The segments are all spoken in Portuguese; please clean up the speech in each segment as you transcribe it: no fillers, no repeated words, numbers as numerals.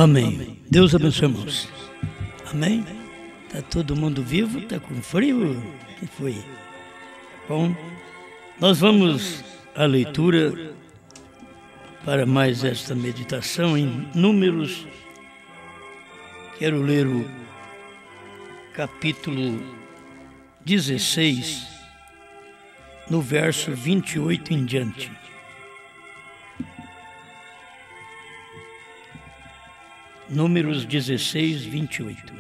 Amém. Deus abençoe, irmãos. Amém? Está todo mundo vivo? Está com frio? O que foi? Bom, nós vamos à leitura para mais esta meditação em Números. Quero ler o capítulo 16, no verso 28 em diante. Números 16, 28.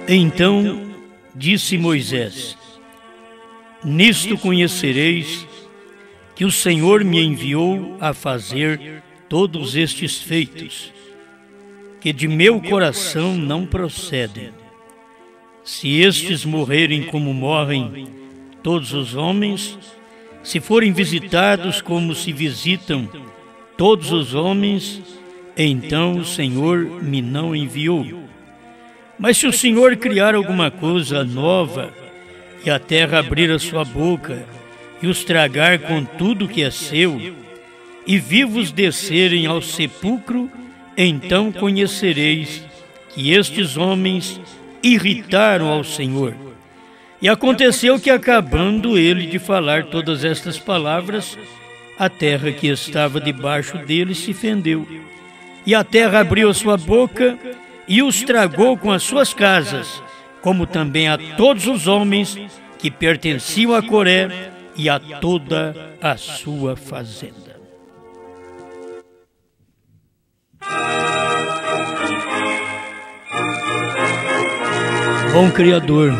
Então disse Moisés: nisto conhecereis que o Senhor me enviou a fazer todos estes feitos, que de meu coração não procedem. Se estes morrerem como morrem todos os homens, se forem visitados como se visitam todos os homens, então o Senhor me não enviou. Mas se o Senhor criar alguma coisa nova, e a terra abrir a sua boca, e os tragar com tudo que é seu, e vivos descerem ao sepulcro, então conhecereis que estes homens irritaram ao Senhor. E aconteceu que, acabando ele de falar todas estas palavras, a terra que estava debaixo dele se fendeu. E a terra abriu a sua boca e os tragou com as suas casas, como também a todos os homens que pertenciam a Coré e a toda a sua fazenda. Bom Criador,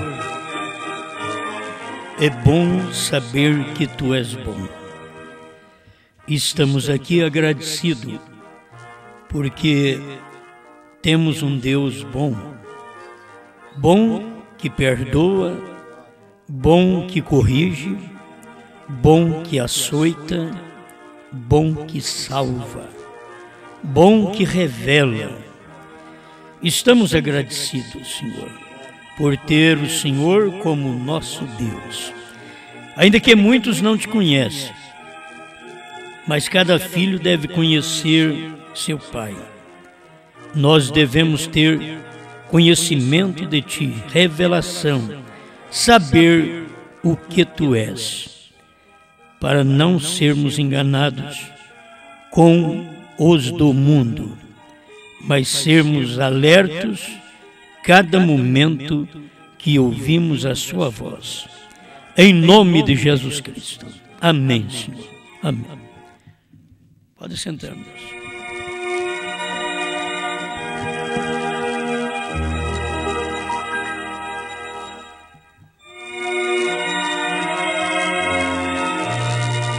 é bom saber que Tu és bom. Estamos aqui agradecidos porque temos um Deus bom, bom que perdoa, bom que corrige, bom que açoita, bom que salva, bom que revela. Estamos agradecidos, Senhor, por ter o Senhor como nosso Deus. Ainda que muitos não te conhecem, mas cada filho deve conhecer seu pai. Nós devemos ter conhecimento de ti, revelação, saber o que tu és, para não sermos enganados com os do mundo, mas sermos alertos cada momento que ouvimos a sua voz. Em nome de Jesus Cristo. Amém, Senhor. Amém. Pode sentar, meus.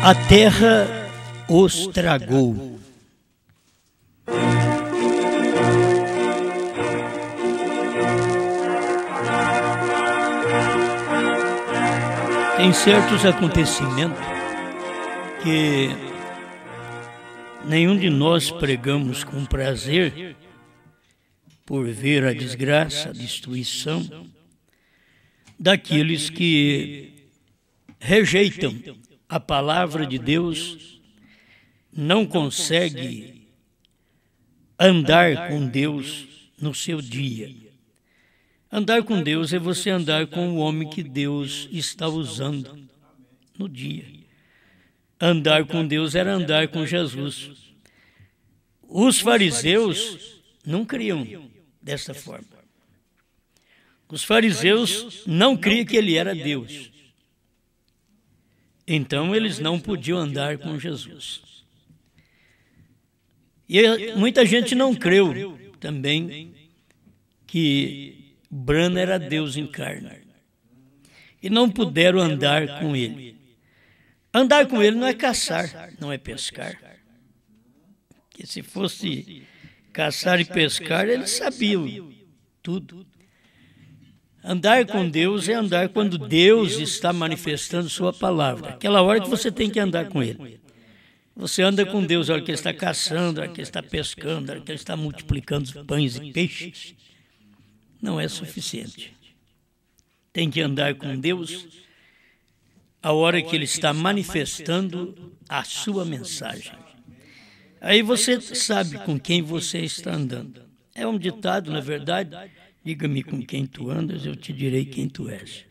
A terra os tragou. Tem certos acontecimentos que nenhum de nós pregamos com prazer por ver a desgraça, a destruição daqueles que rejeitam a palavra de Deus, não consegue andar com Deus no seu dia. Andar com Deus é você andar com o homem que Deus está usando no dia. Andar com Deus era andar com Jesus. Os fariseus não criam dessa forma. Os fariseus não criam que ele era Deus. Então eles não podiam andar com Jesus. E muita gente não creu também que Brana era Deus em carne. E não puderam andar com ele. Andar com ele não é caçar, não é pescar. Porque se fosse caçar e pescar, eles sabiam tudo. Andar com Deus é andar quando Deus está manifestando sua palavra. Aquela hora que você tem que andar com Ele. Você anda com Deus a hora que Ele está caçando, a hora que Ele está pescando, a hora que Ele está multiplicando os pães e peixes. Não é suficiente. Tem que andar com Deus a hora que Ele está manifestando a sua mensagem. Aí você sabe com quem você está andando. É um ditado, na verdade, diga-me com quem tu andas, eu te direi quem tu és.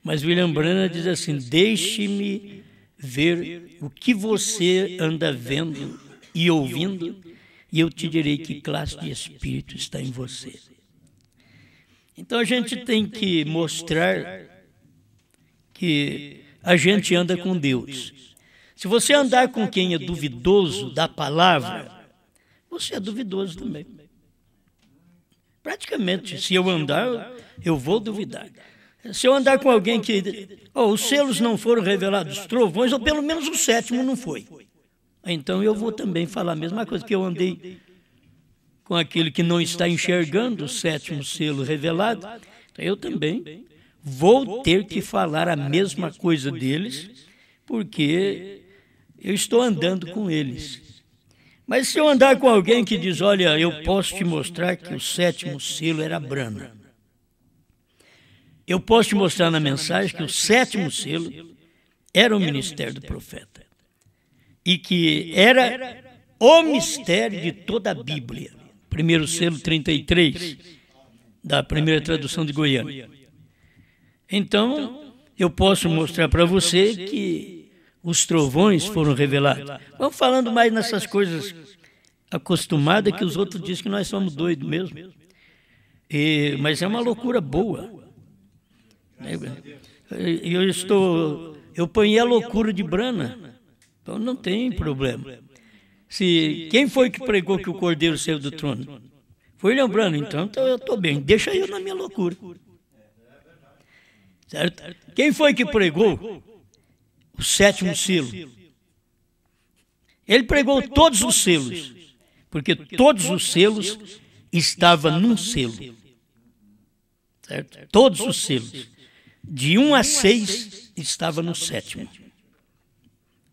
Mas William Branham diz assim, deixe-me ver o que você anda vendo e ouvindo, e eu te direi que classe de espírito está em você. Então a gente tem que mostrar que a gente anda com Deus. Se você andar com quem é duvidoso da palavra, você é duvidoso também. Praticamente, se eu andar, eu vou duvidar. Se eu andar com alguém que os selos não foram revelados, os trovões, ou pelo menos o sétimo não foi, então eu vou também falar a mesma coisa, que eu andei com aquele que não está enxergando o sétimo selo revelado, então eu também vou ter que falar a mesma coisa deles, porque eu estou andando com eles. Mas se eu andar com alguém que diz, olha, eu posso te mostrar que o sétimo selo era Brana. Eu posso te mostrar na mensagem que o sétimo selo era o ministério do profeta. E que era o mistério de toda a Bíblia. Primeiro selo 33, da primeira tradução de Goiânia. Então, eu posso mostrar para você que os trovões foram revelados. Vamos falando mais nessas coisas acostumadas, que os outros dizem que nós somos doidos mesmo. Mas é uma loucura boa. Eu ponhei a loucura de Brana, então não tem problema. Quem foi que pregou que o Cordeiro saiu do trono? Foi William Branham, então eu estou bem, deixa eu na minha loucura. Certo? Quem foi que pregou o sétimo selo? Ele pregou todos os selos, porque todos os selos estavam num selo. Certo? Todos os selos. De 1 a 6 estava no sétimo.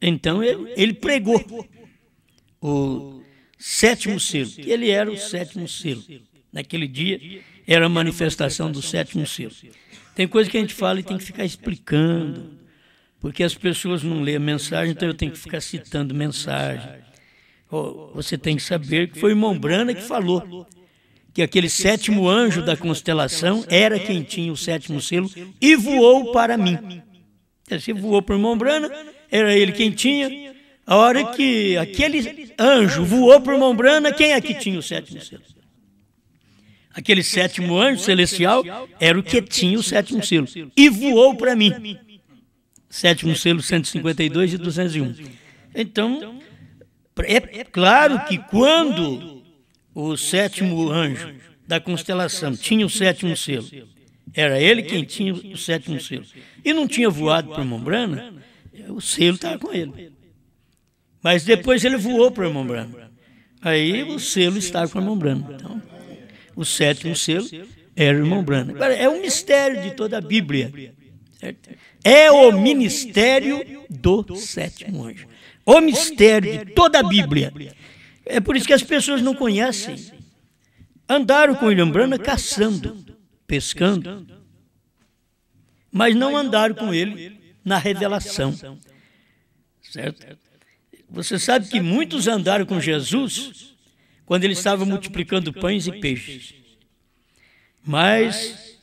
Então ele pregou o sétimo selo, que ele era o sétimo selo. Naquele dia era a manifestação do sétimo selo. Tem coisa que a gente fala e tem que ficar explicando, porque as pessoas não lêem a mensagem, então eu tenho que ficar citando mensagem. Você tem que saber que foi o irmão Branham que falou que aquele sétimo anjo da constelação era quem tinha o sétimo selo e voou para mim. Se voou para o irmão Branham, era ele quem tinha. A hora que aquele anjo voou para o irmão Branham, quem é que tinha o sétimo selo? Aquele sétimo anjo celestial era o que tinha o sétimo selo e voou para mim. Sétimo selo 152 e 201. Então, é claro que quando o sétimo anjo da constelação tinha o sétimo selo, era ele quem tinha o sétimo selo, e não tinha voado para o irmão Branham, o selo estava com ele. Mas depois ele voou para o irmão Branham, aí o selo estava com o irmão Branham. Então, o sétimo selo era o irmão Branham. Agora, é um mistério de toda a Bíblia. Certo? É o ministério do sétimo anjo. O mistério de toda a Bíblia. É por isso que as pessoas não conhecem. Andaram com William Branham caçando, pescando, mas não andaram com ele na revelação. Certo? Você sabe que muitos andaram com Jesus quando ele estava multiplicando pães e peixes. Mas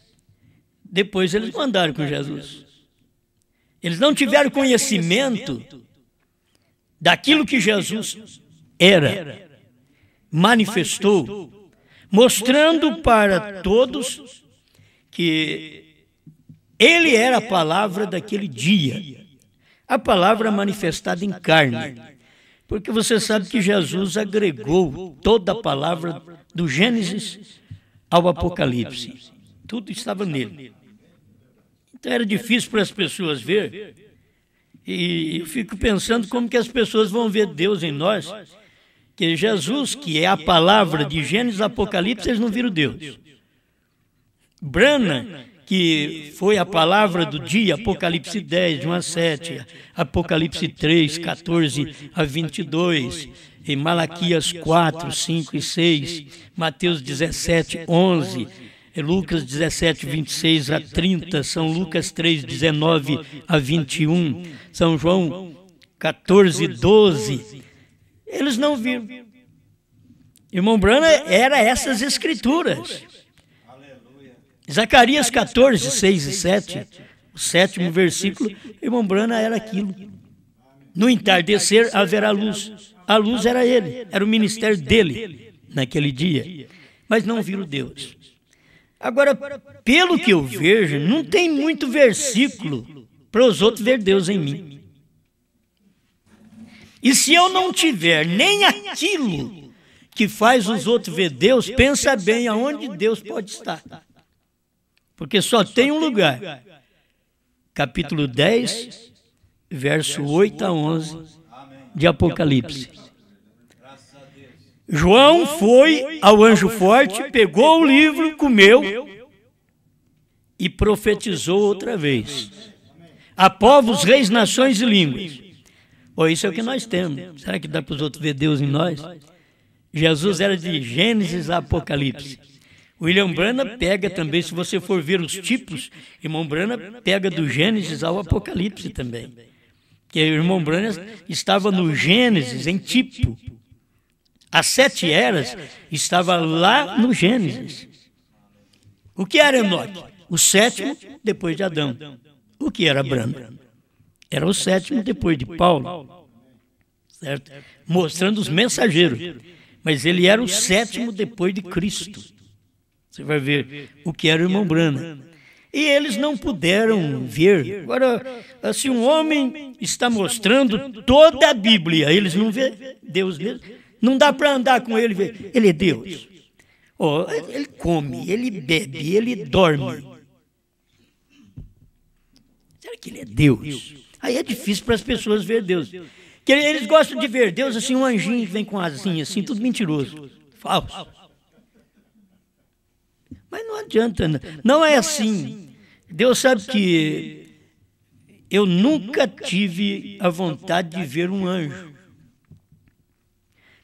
depois eles não andaram com Jesus. Eles não tiveram conhecimento daquilo que Jesus era, manifestou, mostrando para todos que ele era a palavra daquele dia, a palavra manifestada em carne. Porque você sabe que Jesus agregou toda a palavra do Gênesis ao Apocalipse. Tudo estava nele. Então era difícil para as pessoas ver. E eu fico pensando como que as pessoas vão ver Deus em nós. Que Jesus, que é a palavra de Gênesis e Apocalipse, eles não viram Deus. Branham, que foi a palavra do dia, Apocalipse 10, de 1 a 7, Apocalipse 3, 14 a 22, em Malaquias 4, 5 e 6, Mateus 17, 11, Lucas 17, 26 a 30, São Lucas 3, 19 a 21, São João 14, 12. Eles não viram. Irmão Branham era essas escrituras. Zacarias 14, 6 e 7, o 7º versículo, irmão Branham era aquilo. No entardecer haverá luz. A luz era ele, era o ministério dele naquele dia. Mas não viram Deus. Agora, pelo que eu vejo, não tem muito versículo para os outros ver Deus em mim. E se eu não tiver nem aquilo que faz os outros ver Deus, pensa bem aonde Deus pode estar. Porque só tem um lugar. Capítulo 10, verso 8 a 11 de Apocalipse. João foi ao anjo forte, pegou o livro, comeu e profetizou outra vez. A povos, reis, nações e línguas. Isso é o que nós temos. Será que dá para os outros ver Deus em nós? Jesus era de Gênesis a Apocalipse. William Branham pega também, se você for ver os tipos, irmão Branham pega do Gênesis ao Apocalipse também. Porque o irmão Branham estava no Gênesis em tipo. As 7 eras estava lá no Gênesis. O que era Enoque? O 7º depois de Adão. O que era Branham? Era o 7º depois de Paulo, certo? Mostrando os mensageiros. Mas ele era o 7º depois de Cristo. Você vai ver o que era o irmão Branham. E eles não puderam ver. Agora, se um homem está mostrando toda a Bíblia, eles não vê Deus mesmo. Não dá para andar com ele e ver. Ele é Deus. Ele come, ele bebe, ele dorme. Será que ele é Deus? Aí é difícil para as pessoas ver Deus. Porque eles gostam de ver Deus assim, um anjinho que vem com asinha, assim, tudo mentiroso. Falso. Mas não adianta, não é assim. Deus sabe que eu nunca tive a vontade de ver um anjo.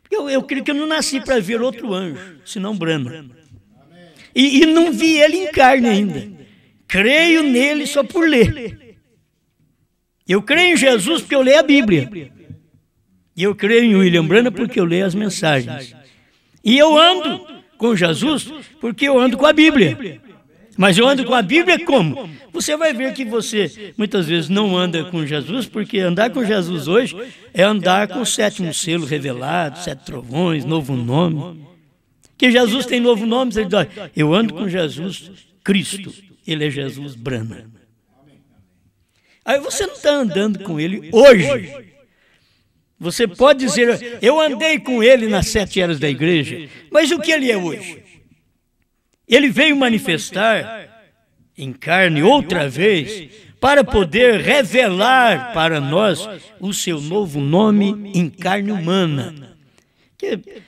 Porque eu creio que eu não nasci para ver outro anjo, senão Branham. E não vi ele em carne ainda. Creio nele só por ler. Eu creio em Jesus porque eu leio a Bíblia. E eu creio em William Branham porque eu leio as mensagens. E eu ando com Jesus porque eu ando com a Bíblia. Mas eu ando com a Bíblia como? Você vai ver que você muitas vezes não anda com Jesus, porque andar com Jesus hoje é andar com o 7º selo revelado, 7 trovões, novo nome. Que Jesus tem novo nome, ele diz, eu ando com Jesus Cristo, ele é Jesus Branham. Aí você não está andando com ele hoje. Você pode dizer, eu andei com ele nas 7 eras da igreja, mas o que ele é hoje? Ele veio manifestar em carne outra vez para poder revelar para nós o seu novo nome em carne humana.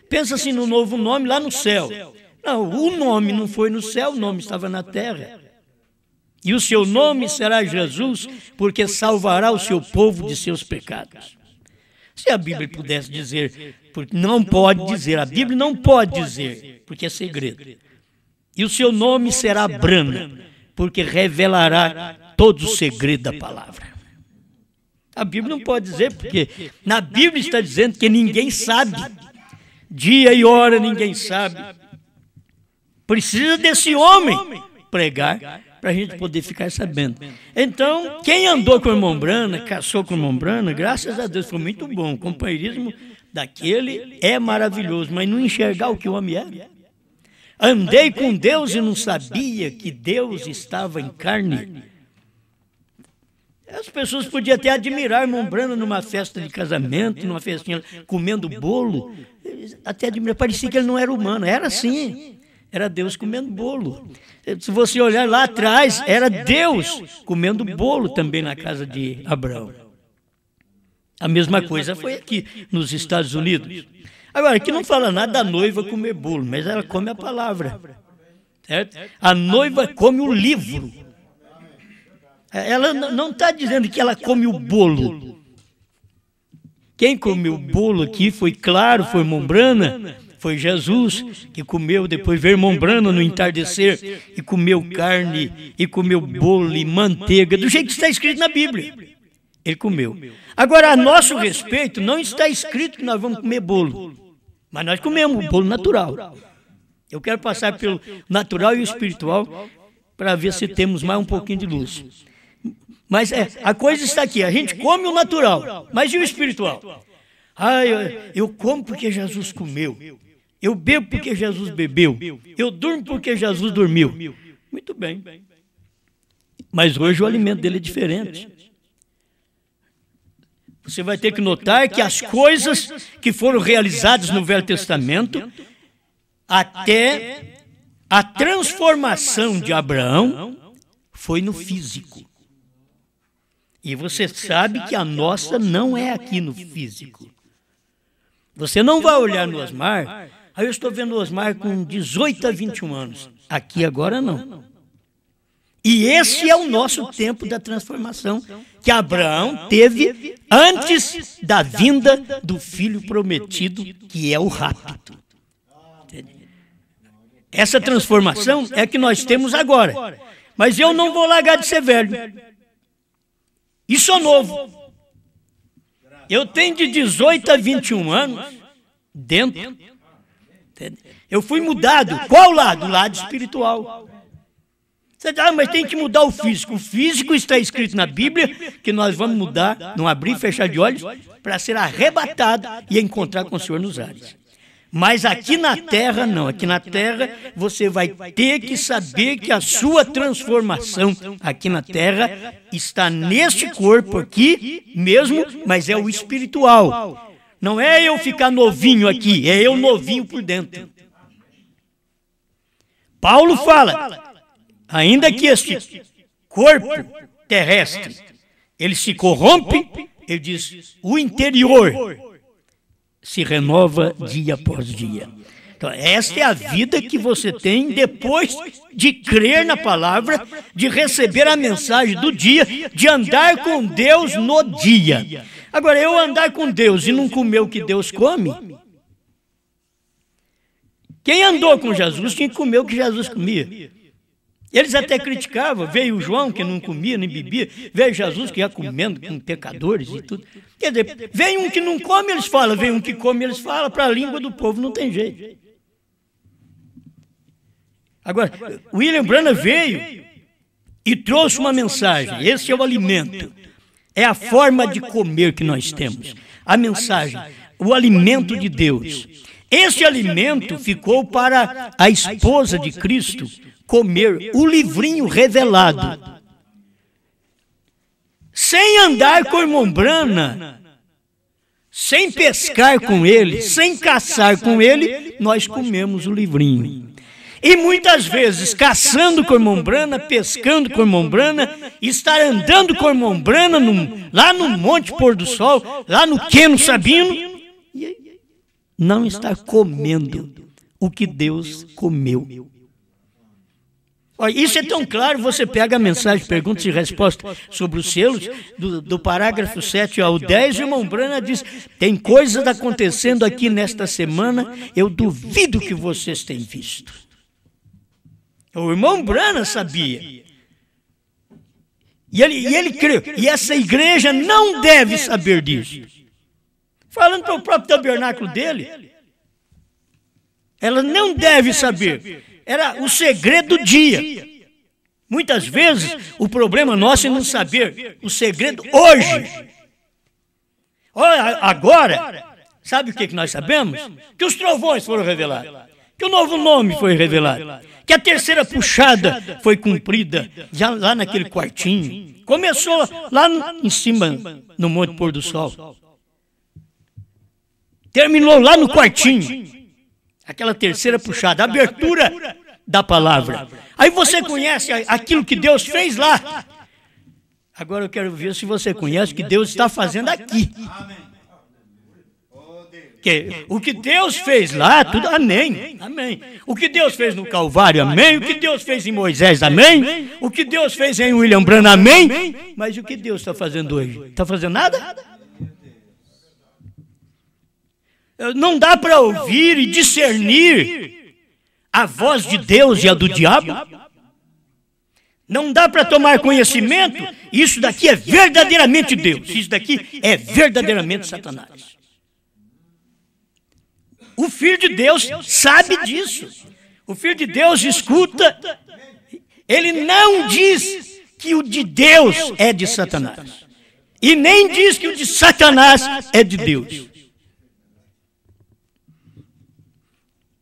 Pensa assim no novo nome lá no céu. Não, o nome não foi no céu, o nome estava na terra. E o seu nome será Jesus, porque salvará o seu povo de seus pecados. Se a Bíblia pudesse dizer, porque não pode dizer, a Bíblia não pode dizer, porque é segredo. E o seu nome será Branham, porque revelará todo o segredo da palavra. A Bíblia não pode dizer, porque na Bíblia está dizendo que ninguém sabe. Dia e hora ninguém sabe. Precisa desse homem pregar para a gente poder ficar sabendo. Então, quem andou com o irmão Branham, caçou com o irmão Branham, graças a Deus, foi muito bom. O companheirismo daquele é maravilhoso, mas não enxergar o que o homem é. Andei com Deus e não sabia que Deus estava em carne. As pessoas podiam até admirar o irmão Branham numa festa de casamento, numa festinha, comendo bolo. Até admirar, parecia que ele não era humano. Era assim, era Deus comendo bolo. Se você olhar lá atrás, era Deus comendo bolo também na casa de Abraão. A mesma coisa foi aqui nos Estados Unidos. Agora, aqui não fala nada da noiva comer bolo, mas ela come a palavra. Certo? A noiva come o livro. Ela não está dizendo que ela come o bolo. Quem comeu o bolo aqui foi claro, foi Mombrana, foi Jesus que comeu, depois veio Mombrana no entardecer e comeu carne, e comeu bolo e manteiga, do jeito que está escrito na Bíblia. Ele comeu. Agora, a nosso respeito, não está escrito que nós vamos comer bolo, mas nós comemos o bolo natural. Eu quero passar pelo natural e o espiritual para ver se temos mais um pouquinho de luz. Mas a coisa está aqui, a gente come o natural, mas e o espiritual? Eu como porque Jesus comeu, eu bebo porque Jesus bebeu, eu durmo porque Jesus dormiu. Muito bem, mas hoje o alimento dele é diferente. Você vai ter que notar que as coisas que foram realizadas no Velho Testamento, até a transformação de Abraão, foi no físico. E você sabe que a nossa não é aqui no físico. Você não vai olhar no Osmar, eu estou vendo o Osmar com 18 a 21 anos. Aqui agora não. E esse é o nosso tempo da transformação que Abraão teve antes da vinda do filho prometido, que é o rapto. Essa transformação é que nós temos agora. Mas eu não vou largar de ser velho. E sou novo. Eu tenho de 18 a 21 anos dentro. Eu fui mudado. Qual lado? O lado espiritual. Você diz, mas tem que mudar o físico. O físico está escrito na Bíblia que nós vamos mudar, não abrir e fechar de olhos, para ser arrebatado e encontrar com o Senhor nos ares. Mas aqui na terra, não. Aqui na terra, você vai ter que saber que a sua transformação aqui na terra está neste corpo aqui mesmo, mas é o espiritual. Não é eu ficar novinho aqui, é eu novinho por dentro. Paulo fala, ainda que este corpo terrestre, ele se corrompe, ele diz, o interior se renova dia após dia. Então, esta é a vida que você tem depois de crer na palavra, de receber a mensagem do dia, de andar com Deus no dia. Agora, eu andar com Deus e não comer o que Deus come, quem andou com Jesus tinha que comer o que Jesus comia. Eles até criticavam, veio o João que não comia nem bebia, veio Jesus que ia comendo com pecadores e tudo. Quer dizer, vem um que não come, eles falam, vem um que come, eles falam, para a língua do povo não tem jeito. Agora, William Branham veio e trouxe uma mensagem, esse é o alimento, é a forma de comer que nós temos, a mensagem, o alimento de Deus. Esse alimento ficou para a esposa de Cristo comer o livrinho revelado. Sem andar com Mombrana, sem pescar com ele, sem caçar com ele, nós comemos o livrinho. E muitas vezes, caçando com Mombrana, pescando com Mombrana, estar andando com Mombrana lá no Monte Pôr do Sol, lá no Queno Sabino, e não estar comendo o que Deus comeu. Olha, isso é tão claro, você pega a mensagem, perguntas e respostas sobre os selos, do parágrafo 7 ao 10, e o Mombrana diz, tem coisas acontecendo aqui nesta semana, eu duvido que vocês tenham visto. O irmão Branham sabia. E ele creu. E essa igreja não deve saber disso. Falando para o próprio tabernáculo dele, ela não deve saber. Era o segredo do dia. Muitas vezes, o problema nosso é não saber o segredo hoje. Olha, agora, sabe o que nós sabemos? Que os trovões foram revelados. Que o novo nome foi revelado. Que a terceira puxada foi cumprida já lá naquele quartinho. Começou lá em cima, no Monte Pôr do Sol. Terminou lá no quartinho. Aquela terceira puxada, a abertura da palavra. Aí você conhece aquilo que Deus fez lá. Agora eu quero ver se você conhece o que Deus está fazendo aqui. O Que o que Deus fez lá, tudo, amém, amém. O que Deus fez no Calvário, amém. O que Deus fez em Moisés, amém. O que Deus fez em William Branham, amém. Mas o que Deus está fazendo hoje? Está fazendo nada? Não dá para ouvir e discernir a voz de Deus e a do diabo? Não dá para tomar conhecimento? Isso daqui é verdadeiramente Deus. Isso daqui é verdadeiramente Satanás. O Filho de Deus sabe disso. O Filho de Deus escuta. Ele não diz que o de Deus é de Satanás. E nem diz que o de Satanás é de Deus.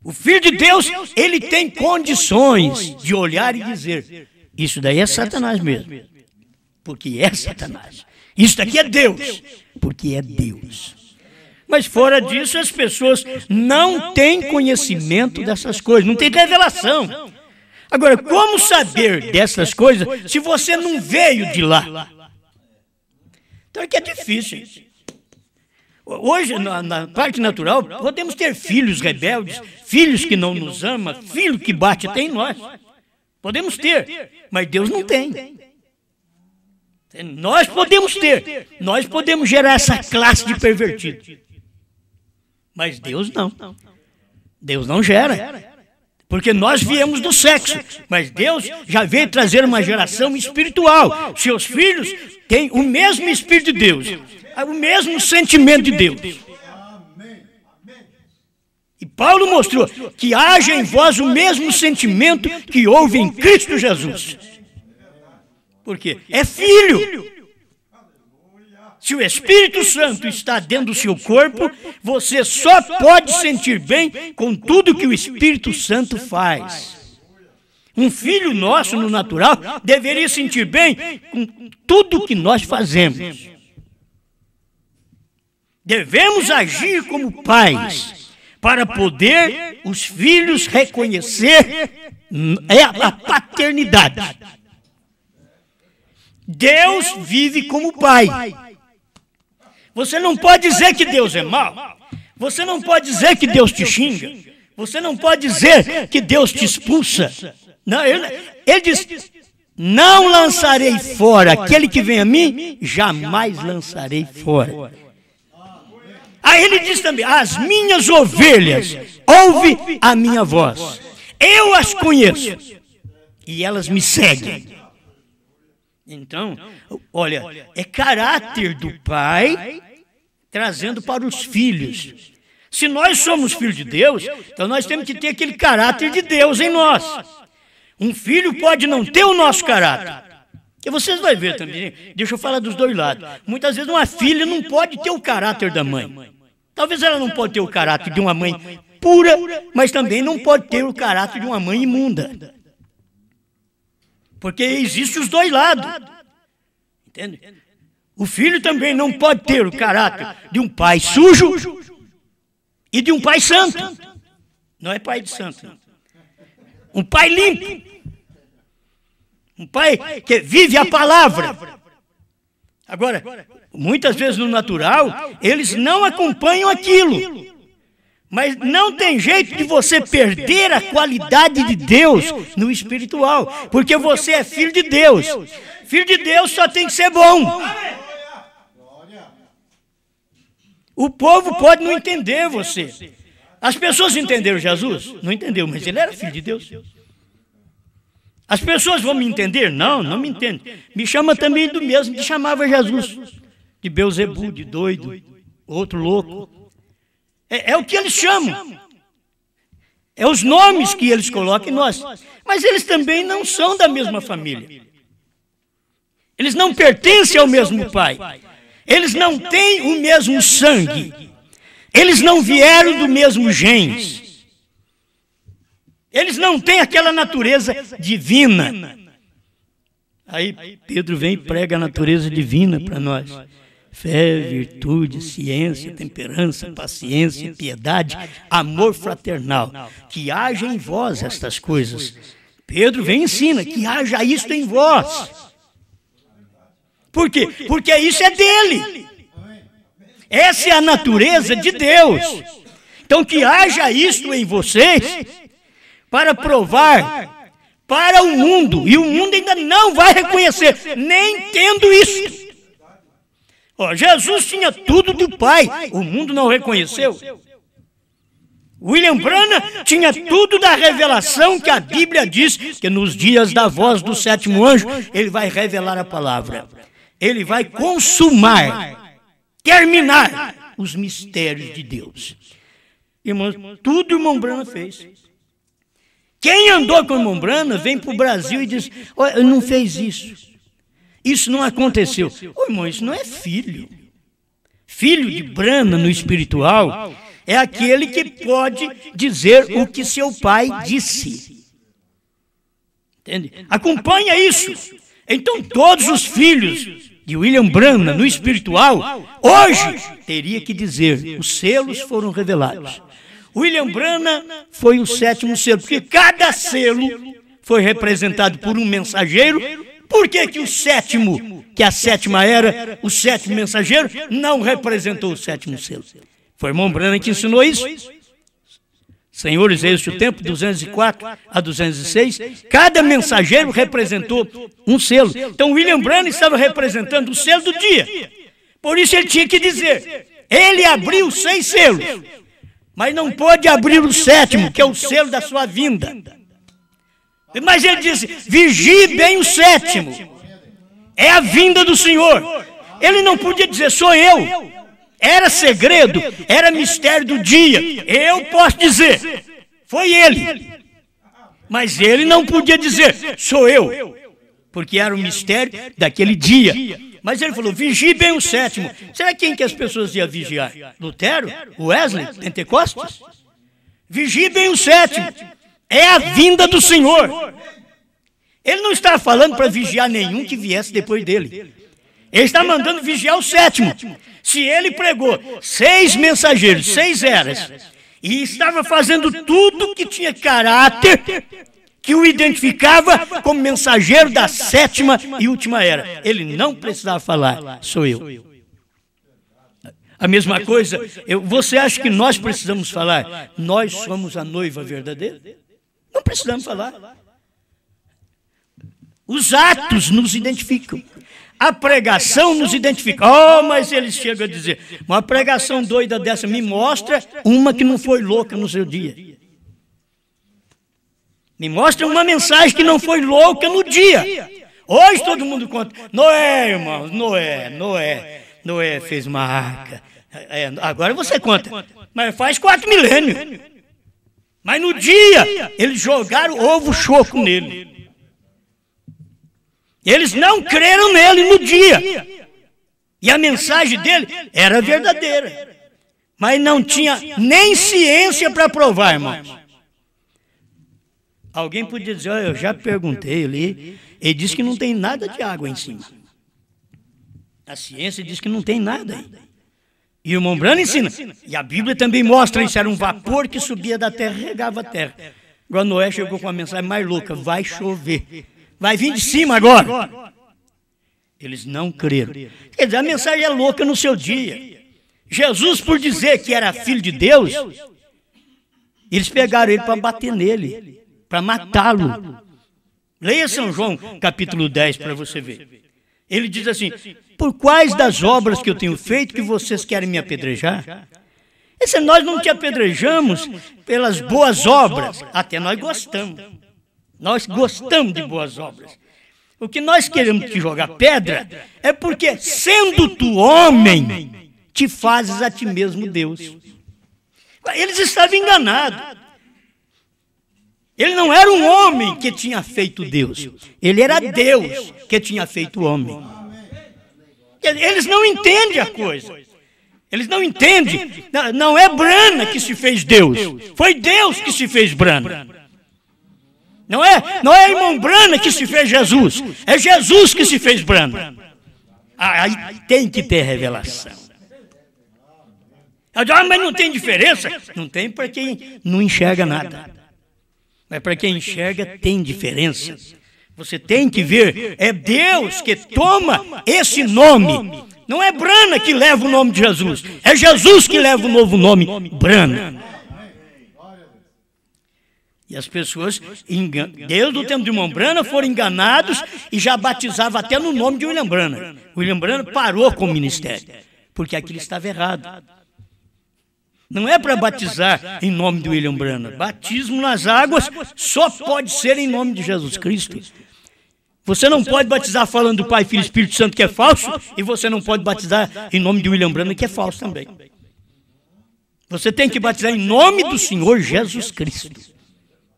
O Filho de Deus, ele tem condições de olhar e dizer: isso daí é Satanás mesmo, porque é Satanás. Isso daqui é Deus, porque é Deus. Mas fora disso, as pessoas não têm conhecimento dessas coisas, não têm revelação. Agora, como saber dessas coisas se você não veio de lá? Então é que é difícil, gente. Hoje, na parte natural, podemos ter filhos rebeldes, filhos que não nos amam, filho que bate até em nós. Podemos ter, mas Deus não tem. Nós podemos ter, nós podemos gerar essa classe de pervertidos. Mas Deus não. Deus não gera. Porque nós viemos do sexo, mas Deus já veio trazer uma geração espiritual. Seus filhos têm o mesmo Espírito de Deus, o mesmo sentimento de Deus. E Paulo mostrou que haja em vós o mesmo sentimento que houve em Cristo Jesus. Por quê? É filho. Se o Espírito Santo está dentro do seu corpo, você só pode sentir bem com tudo que o Espírito Santo faz. Um filho nosso no natural deveria sentir bem com tudo que nós fazemos. Devemos agir como pais para poder os filhos reconhecer a paternidade. Deus vive como pai. Você não pode dizer que Deus é mau. Você não pode dizer que Deus te xinga. Você não pode dizer que Deus te expulsa. Não, ele diz: não lançarei fora aquele que vem a mim, jamais lançarei fora. Aí ele diz também: as minhas ovelhas ouvem a minha voz. Eu as conheço e elas me seguem. Então, olha, é caráter do pai trazendo para os filhos. Se nós somos filhos de Deus, então nós temos que ter aquele caráter de Deus em nós. Um filho pode não ter o nosso caráter. E vocês vão ver também, deixa eu falar dos dois lados. Muitas vezes uma filha não pode ter o caráter da mãe. Talvez ela não pode ter o caráter de uma mãe pura, mas também não pode ter o caráter de uma mãe imunda. Porque existem os dois lados. Entende? O filho também não pode ter o caráter de um pai sujo e de um pai santo. Não é pai de santo. Não. Um pai limpo. Um pai que vive a palavra. Agora, muitas vezes no natural, eles não acompanham aquilo. Mas não tem jeito de você perder a qualidade de Deus no espiritual, porque você é filho de Deus. Filho de Deus só tem que ser bom. O povo pode não entender você. As pessoas entenderam Jesus? Não entendeu, mas ele era filho de Deus. As pessoas vão me entender? Não, não me entendem. Me chama também do mesmo que chamava Jesus, de Beelzebu, de doido, outro louco. É o que eles chamam. É os nomes que eles colocam em nós. Mas eles também não são da mesma família. Eles não pertencem ao mesmo pai. Eles não têm o mesmo sangue. Eles não vieram do mesmo genes. Eles não têm aquela natureza divina. Aí Pedro vem e prega a natureza divina para nós. Fé, virtude, ciência, temperança, paciência, piedade, amor fraternal. Que haja em vós estas coisas. Pedro vem e ensina que haja isto em vós. Por quê? Porque isso é dele. Essa é a natureza de Deus. Então que haja isto em vocês para provar para o mundo, e o mundo ainda não vai reconhecer, nem tendo isso. Jesus tinha tudo do Pai, o mundo não reconheceu. William Branham tinha tudo da revelação que a Bíblia diz, que nos dias da voz do sétimo anjo, ele vai revelar a palavra. Ele vai consumar, terminar os mistérios de Deus. Irmãos, tudo o irmão Branham fez. Quem andou com o irmão Branham vem para o Brasil e diz, ele não fez isso. Isso não aconteceu. Irmão, isso não é filho. Filho de Branham no espiritual é aquele que pode dizer o que seu pai disse. Entende? Acompanha isso. Então todos os filhos de William Branham no espiritual, hoje, teria que dizer, os selos foram revelados. William Branham foi o sétimo selo, porque cada selo foi representado por um mensageiro. Por que que o sétimo, que a sétima era, o sétimo mensageiro, não representou o sétimo selo? Foi o irmão Branham que ensinou isso. Senhores, este o tempo, 204 a 206, cada mensageiro representou um selo. Então William Branham estava representando o selo do dia. Por isso ele tinha que dizer, ele abriu 6 selos, mas não pôde abrir o 7º, que é o selo da sua vinda. Mas ele disse, vigie bem o 7º, é a vinda do Senhor. Ele não podia dizer, sou eu. Era segredo, era mistério do dia. Eu posso dizer, foi ele. Mas ele não podia dizer, sou eu, porque era o mistério daquele dia. Mas ele falou, vigie bem o 7º. Será quem que as pessoas iam vigiar? Lutero? Wesley? Pentecostes? Vigie bem o 7º. É a vinda do Senhor. Ele não está falando para vigiar nenhum que viesse depois dele. Ele está mandando vigiar o 7º. Se ele pregou 6 mensageiros, 6 eras, e estava fazendo tudo que tinha caráter, que o identificava como mensageiro da 7ª e última era, ele não precisava falar, sou eu. A mesma coisa, você acha que nós precisamos falar, nós somos a noiva verdadeira? Não precisamos falar. Os atos nos identificam. A pregação nos identifica. Mas eles chegam a dizer, uma pregação doida dessa me mostra uma que não foi louca no seu dia. Me mostra uma mensagem que não foi louca no dia. Hoje todo mundo conta. Noé, irmãos, Noé fez uma arca. Agora você conta. Mas faz 4 milênios. Mas no dia, eles jogaram ovo choco nele. Eles não creram nele no dia. E a mensagem dele era verdadeira. Mas não tinha nem ciência para provar, irmãos. Alguém podia dizer, eu já perguntei ali, ele disse que não tem nada de água em cima. A ciência diz que não tem nada aí. E o irmão Branham ensina. E a Bíblia também mostra isso, era um vapor que subia da terra e regava a terra. Agora Noé chegou com uma mensagem mais louca, vai chover. Vai vir de cima agora. Eles não creram. Quer dizer, a mensagem é louca no seu dia. Jesus, por dizer que era filho de Deus, eles pegaram ele para bater nele, para matá-lo. Leia São João, capítulo 10, para você ver. Ele diz assim, por quais das obras que eu tenho feito que vocês querem me apedrejar? Se nós não te apedrejamos pelas boas obras, até nós gostamos. Nós gostamos de boas obras. O que nós queremos te jogar pedra é porque, sendo tu homem, te fazes a ti mesmo Deus. Eles estavam enganados. Ele não era um homem que tinha feito Deus. Ele era Deus que tinha feito o homem. Eles não entendem a coisa. Eles não entendem. Não é Branham que se fez Deus. Foi Deus que se fez Branham. Não é irmão Branham que se fez Jesus. É Jesus que se fez Branham. Aí tem que ter revelação. Mas não tem diferença? Não tem para quem não enxerga nada. Mas para quem enxerga tem diferença. Você tem que ver, é Deus que toma esse nome Não é Brana que leva o nome de Jesus, é Jesus que leva o novo nome, Brana. E as pessoas, desde o tempo de irmão Brana, foram enganados e já batizavam até no nome de William Brana. William Brana parou com o ministério, porque aquilo estava errado. Não é para batizar em nome de William Brana. Batismo nas águas só pode ser em nome de Jesus Cristo. Você não pode batizar falando do Pai, Filho e Espírito Santo, que é falso, e você não pode batizar em nome de William Brana, que é falso também. Você tem que batizar em nome do Senhor Jesus Cristo.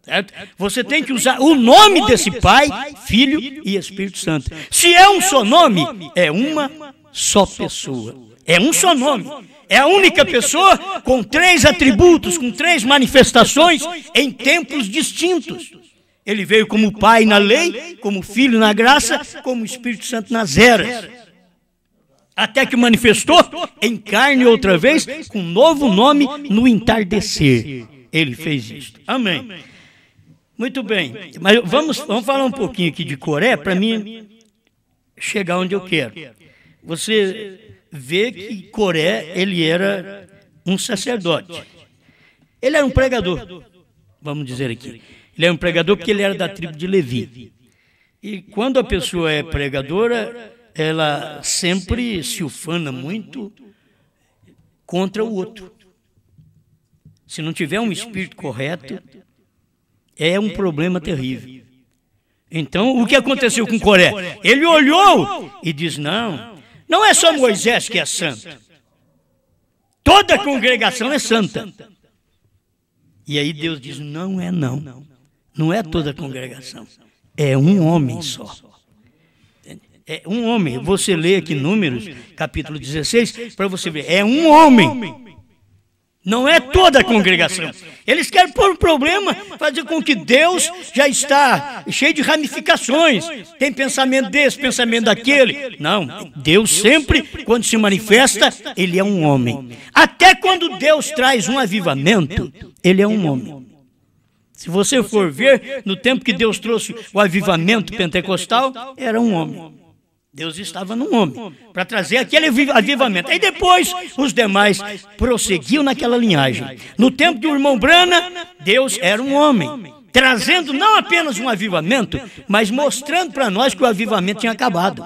Certo? Você tem que usar o nome desse Pai, Filho e Espírito Santo. Se é um só nome, é uma só pessoa. É um só nome. É a única pessoa com 3 atributos, com 3 manifestações em tempos distintos. Ele veio como Pai na lei, como Filho na graça, como Espírito Santo nas eras. Até que manifestou em carne outra vez, com um novo nome no entardecer. Ele fez isto. Amém. Muito bem, mas vamos falar um pouquinho aqui de Coré, para mim chegar onde eu quero. Você vê que Coré, ele era um sacerdote. Ele era um pregador, vamos dizer aqui. Ele era um pregador porque ele era da tribo de Levi. E quando a pessoa é pregadora, ela sempre se ufana muito contra o outro. Se não tiver um espírito correto, é um problema terrível. Então, o que aconteceu com Coré? Ele olhou e disse, não é só Moisés que é santo. Toda a congregação é santa. E aí Deus diz, não é toda a congregação. É um homem só. É um homem. Você lê aqui Números, capítulo 16, para você ver. É um homem. Não é toda a congregação. Eles querem pôr um problema, fazer com que Deus já está cheio de ramificações. Tem pensamento desse, pensamento daquele. Não, Deus sempre, quando se manifesta, Ele é um homem. Até quando Deus traz um avivamento, Ele é um homem. Se você for ver, no tempo que Deus trouxe o avivamento pentecostal, era um homem. Deus estava num homem, para trazer aquele avivamento. Aí depois, os demais prosseguiam naquela linhagem. No tempo do irmão Brana, Deus era um homem, trazendo não apenas um avivamento, mas mostrando para nós que o avivamento tinha acabado.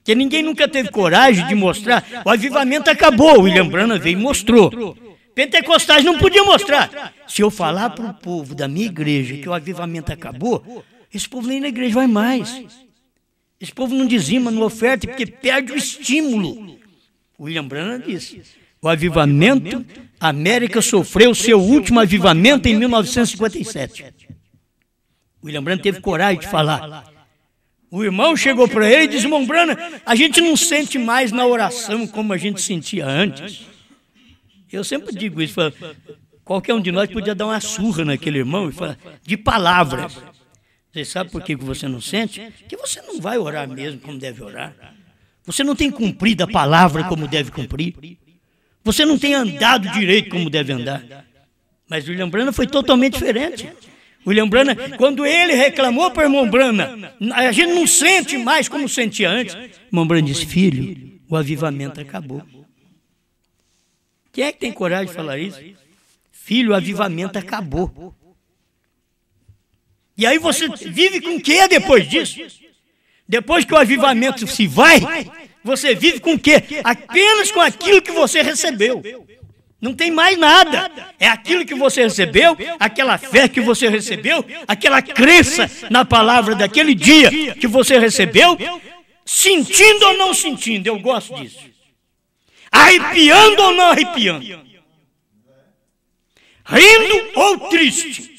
Que ninguém nunca teve coragem de mostrar, o avivamento acabou, o William Brana veio e mostrou. Pentecostais não podiam mostrar. Se eu falar para o povo da minha igreja que o avivamento acabou, esse povo nem na igreja vai mais. Esse povo não dizima, não oferta, porque perde o estímulo. William Brana disse, o avivamento, a América sofreu seu último avivamento em 1957. William Brana teve coragem de falar. O irmão chegou para ele e disse, irmão Brana, a gente não sente mais na oração como a gente sentia antes. Eu sempre digo isso, qualquer um de nós podia dar uma surra naquele irmão e falar, de palavras. Você sabe por que você não sente? Porque você não vai orar mesmo como deve orar. Você não tem cumprido a palavra como deve cumprir. Você não tem andado direito como deve andar. Mas William Brana foi totalmente diferente. William Brana, quando ele reclamou para o irmão Brana, a gente não sente mais como sentia antes. O irmão Brana disse, filho, o avivamento acabou. Quem é que tem coragem de falar isso? Filho, o avivamento acabou. E aí você vive com o que depois disso? Depois que o avivamento se vai, você vive com o quê? Apenas com aquilo que você recebeu. Não tem mais nada. É aquilo que você recebeu, aquela fé que você recebeu, aquela crença na palavra daquele dia que você recebeu, sentindo ou não sentindo, eu gosto disso. Arrepiando ou não arrepiando. Rindo ou triste.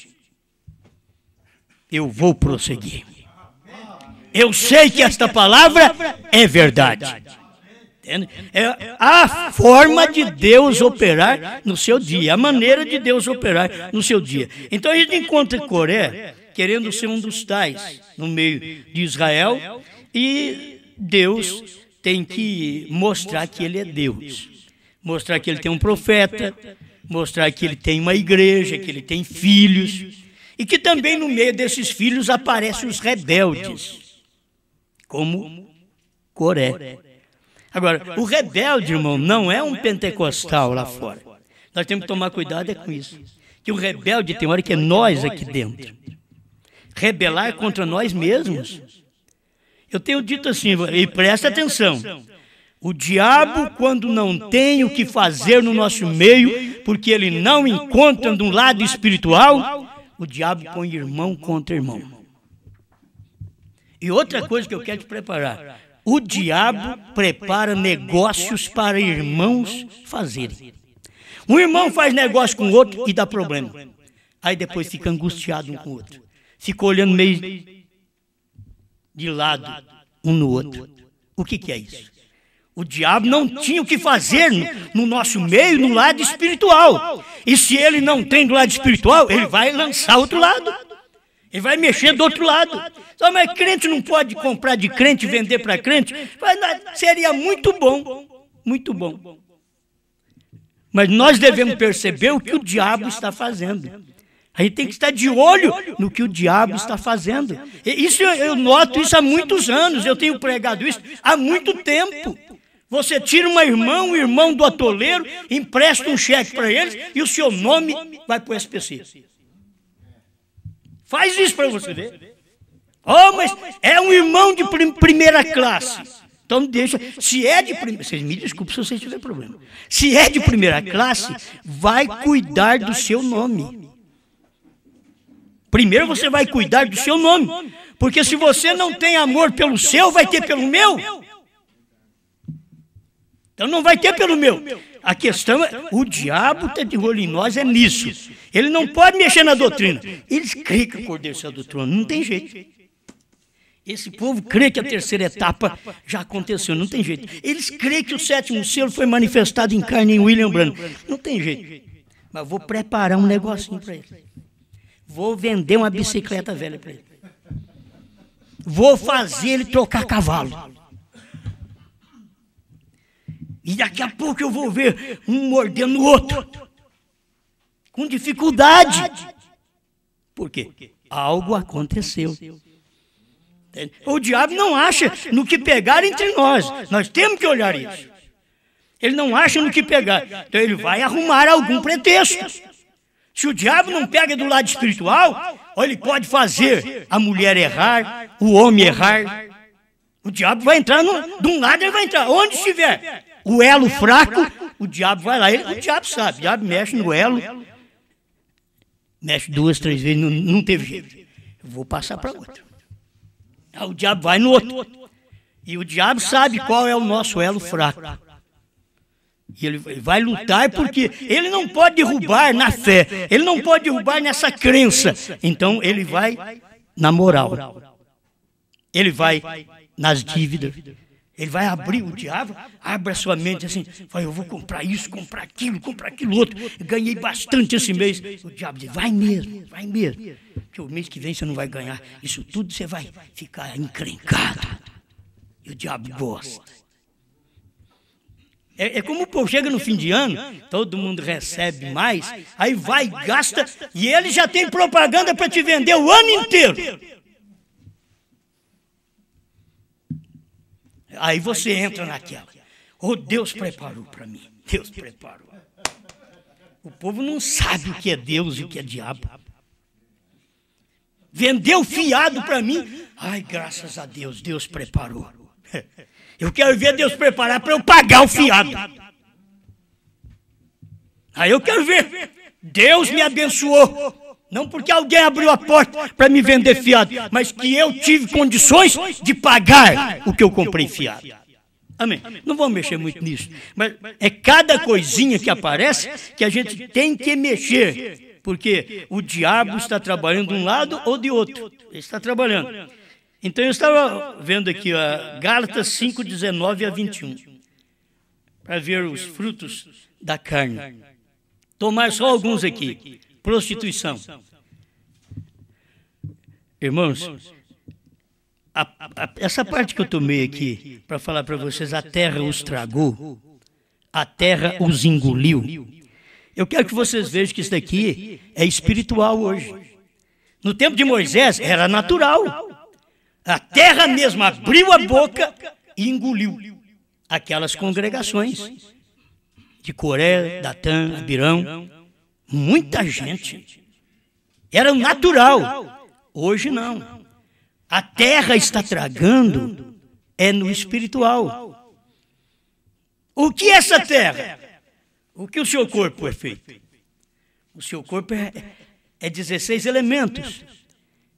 Eu vou prosseguir. Eu sei que esta palavra é verdade. É a forma de Deus operar no seu dia, a maneira de Deus operar no seu dia. Então a gente encontra Coré querendo ser um dos tais no meio de Israel, e Deus tem que mostrar que Ele é Deus, mostrar que Ele tem um profeta, mostrar que Ele tem uma igreja, que Ele tem filhos, e que também no meio desses filhos aparecem os rebeldes, como Coré. Agora, o rebelde, irmão, não é um pentecostal lá fora. Nós temos que tomar cuidado com isso. Que o rebelde tem hora que é nós aqui dentro. Rebelar contra nós mesmos. Eu tenho dito assim, e presta atenção. O diabo, quando não tem o que fazer no nosso meio, porque ele não encontra no lado espiritual, o diabo põe irmão contra irmão. E outra coisa que eu quero te preparar. O diabo prepara negócios para irmãos fazerem. Um irmão faz negócio com o outro e dá problema. Aí depois fica angustiado um com o outro. Fica olhando meio de lado um no outro. O que é isso? O diabo não tinha o que fazer no nosso meio, no lado espiritual. E se ele não tem do lado espiritual, ele vai lançar outro lado. Ele vai mexer do outro lado. Só, mas crente não pode comprar de crente e vender para crente? Seria muito bom. Muito bom. Mas nós devemos perceber o que o diabo está fazendo. A gente tem que estar de olho no que o diabo está fazendo. Isso eu noto isso há muitos anos. Eu tenho pregado isso há muito tempo. Você tira um irmão do atoleiro, empresta um cheque para eles e o seu nome vai para o SPC. Faz isso para você ver. Oh, mas é um irmão de primeira classe. Então deixa, se é de primeira, vocês me desculpem se vocês tiverem problema. Se é de primeira classe, vai cuidar do seu nome. Primeiro você vai cuidar do seu nome. Porque se você não tem amor pelo seu, vai ter pelo meu. Então não vai ter pelo meu. A questão é, o diabo está de olho em nós é nisso. Ele não pode mexer na doutrina. Eles creem que o Cordeiro saiu do trono, não tem jeito. Esse povo crê que a terceira etapa já aconteceu, não tem jeito. Eles creem que o sétimo selo foi manifestado em carne em William Branham, não tem jeito. Mas vou preparar um negocinho para ele. Vou vender uma bicicleta velha para ele. Vou fazer ele trocar cavalo. E daqui a pouco eu vou ver um mordendo o outro. Com dificuldade. Por quê? Algo aconteceu. O diabo não acha no que pegar entre nós. Nós temos que olhar isso. Ele não acha no que pegar. Então ele vai arrumar algum pretexto. Se o diabo não pega do lado espiritual, ou ele pode fazer a mulher errar, o homem errar. O diabo vai entrar, de um lado ele vai entrar. Onde estiver o elo fraco, o diabo vai lá. O diabo sabe, o diabo mexe no elo. Mexe 2, 3 vezes, não teve jeito. Eu vou passar para outro. O diabo vai no outro. E o diabo sabe qual é o nosso elo fraco. E ele vai lutar porque ele não pode derrubar na fé. Ele não pode derrubar nessa crença. Então ele vai na moral. Ele vai nas dívidas. Ele vai abrir, o diabo abre a sua mente assim, fala, eu vou comprar isso, comprar aquilo outro. Eu ganhei bastante esse mês. O diabo diz, vai mesmo. Porque o mês que vem você não vai ganhar. Isso tudo você vai ficar encrencado. E o diabo gosta. É como o povo chega no fim de ano, todo mundo recebe mais, aí vai, gasta, e ele já tem propaganda para te vender o ano inteiro. Aí você entra naquela. Oh, Deus preparou para mim. Deus preparou. O povo não sabe o que é Deus e o que é diabo. Vendeu fiado para mim. Ai, graças a Deus, Deus preparou. Eu quero ver Deus preparar para eu pagar o fiado. Aí eu quero ver. Deus me abençoou. Não porque alguém abriu a porta para me vender fiado, mas que eu tive condições de pagar o que eu comprei fiado. Amém. Não vamos mexer muito nisso. Mas é cada coisinha que aparece que a gente tem que mexer. Porque o diabo está trabalhando de um lado ou de outro. Ele está trabalhando. Então eu estava vendo aqui a Gálatas 5, 19 a 21. Para ver os frutos da carne. Tomar só alguns aqui. Prostituição. Irmãos, essa parte que eu tomei aqui, para falar para vocês, a terra os tragou, a terra os engoliu. Eu quero que vocês vejam que isso daqui é espiritual hoje. No tempo de Moisés era natural. A terra mesmo abriu a boca e engoliu. aquelas congregações de Coré, Datã, Abirão, muita gente. Era natural. Hoje não. A terra está tragando é no espiritual. O que é essa terra? O que o seu corpo é feito? O seu corpo é 16 elementos.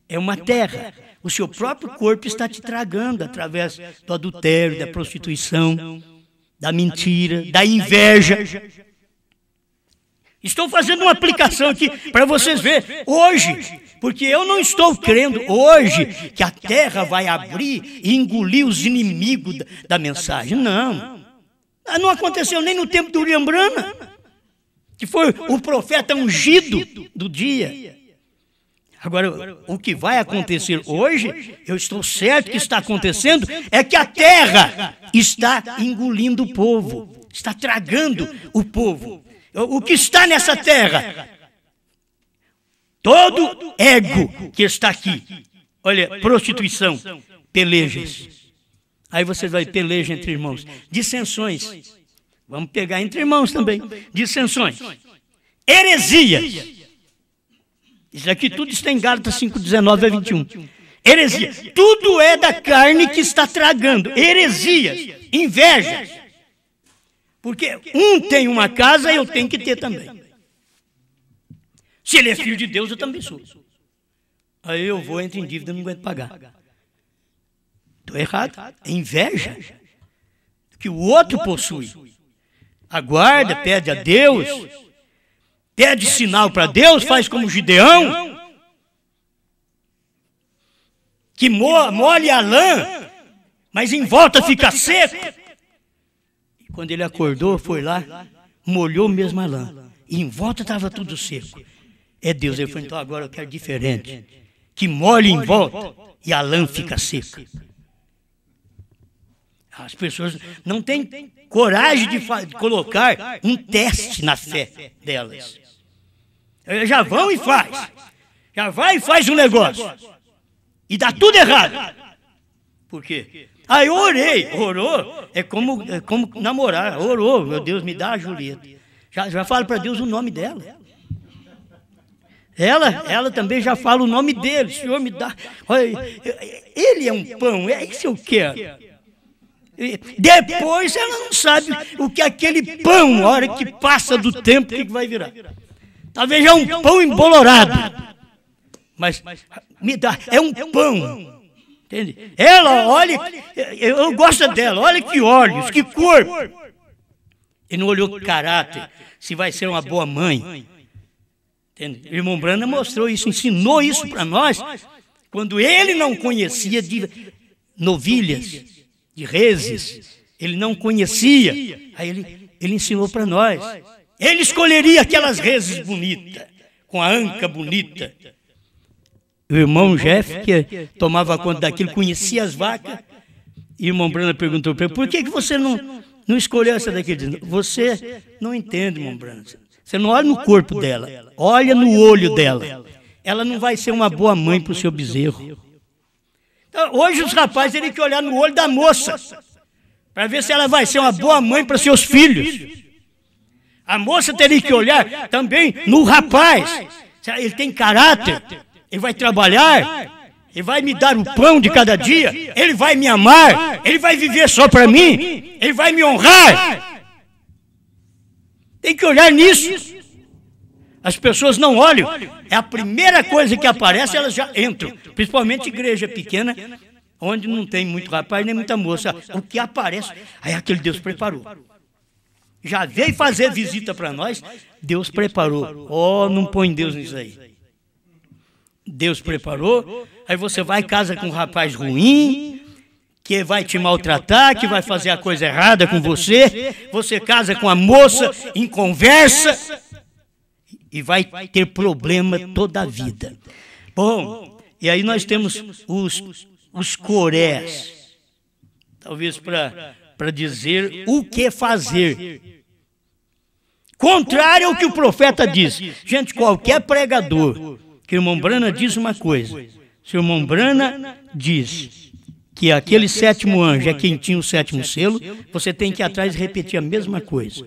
É uma terra. O seu próprio corpo está te tragando através do adultério, da prostituição, da mentira, da inveja. Estou fazendo uma aplicação aqui para vocês verem hoje, porque eu não estou crendo hoje que a terra vai abrir e engolir os inimigos da mensagem. Não. Não aconteceu nem no tempo do William Branham, que foi o profeta ungido do dia. Agora, o que vai acontecer hoje, eu estou certo que está acontecendo, é que a terra está engolindo o povo, está tragando o povo. O que está nessa terra? Todo ego que está aqui. Olha, prostituição, pelejas. Aí você vai peleja entre irmãos. Dissensões. Vamos pegar entre irmãos também. Dissensões. Heresias. Isso aqui tudo está em Gálatas 5:19 a 21. Heresia. Tudo é da carne que está tragando. Heresias. Invejas. Porque um tem uma casa, eu tenho que ter também. Se ele é filho de Deus, eu também sou. Aí eu vou, entro em dívida, não aguento pagar. Estou errado. É inveja que o outro possui. Aguarda, pede a Deus, pede sinal para Deus, faz como Gideão, que molhe a lã, mas em volta fica seco. E quando ele acordou, foi lá, molhou mesmo a lã. E em volta estava tudo seco. É Deus. Ele falou, então agora eu quero diferente. Que molhe em volta e a lã fica seca. As pessoas não têm coragem de colocar um teste na fé delas. Já vão e faz. Já vai e faz um negócio. E dá tudo errado. Por quê? Aí eu orei. Orou é como namorar. Orou. Meu Deus, me dá a Julieta. Já fala para Deus o nome dela. Ela também já fala o nome dele. Senhor, me dá. Olha, ele é um pão. É isso que eu quero. Depois ela não sabe o que é aquele pão, a hora que passa do tempo, o que vai virar. Talvez já um pão embolorado. Mas me dá, é um pão. Entende? Ela, olha, eu gosto dela, olha que olhos, que corpo. Ele não olhou caráter, se vai ser uma boa mãe. Entende? O irmão Branham mostrou isso, ensinou isso para nós, quando ele não conhecia de novilhas, de reses, ele não conhecia, aí ele ensinou para nós. Ele escolheria aquelas reses bonitas, com a anca bonita. O irmão Jeff, que tomava conta daquilo, conhecia as vacas, e o irmão Branham perguntou para ele, por que você não escolheu essa daqui? Ele disse, você não entende, irmão Branham. Você não olha no corpo dela, olha no olho dela. Ela não vai ser uma boa mãe para o seu bezerro. Então, hoje os rapazes têm que olhar no olho da moça, para ver se ela vai ser uma boa mãe para seus filhos. A moça teria que olhar também no rapaz. Ele tem caráter, ele vai trabalhar, ele vai me dar o pão de cada dia, ele vai me amar, ele vai viver só para mim, ele vai me honrar. Tem que olhar nisso. As pessoas não olham. É a primeira coisa que aparece, elas já entram. Principalmente igreja pequena, onde não tem muito rapaz nem muita moça. O que aparece, aí aquele Deus preparou. Já veio fazer visita para nós, Deus preparou. Oh, não põe Deus nisso aí. Deus preparou, aí você vai e casa com um rapaz ruim, que vai te maltratar, que vai fazer a coisa errada com você. Você casa com a moça em conversa e vai ter problema toda a vida. Bom, e aí nós temos os corés, talvez para dizer o que fazer. Contrário ao que o profeta diz. Gente, qualquer pregador, que o irmão Branham diz uma coisa, se o irmão Branham diz que aquele sétimo anjo é quem tinha o sétimo selo, você tem que ir atrás e repetir a mesma coisa.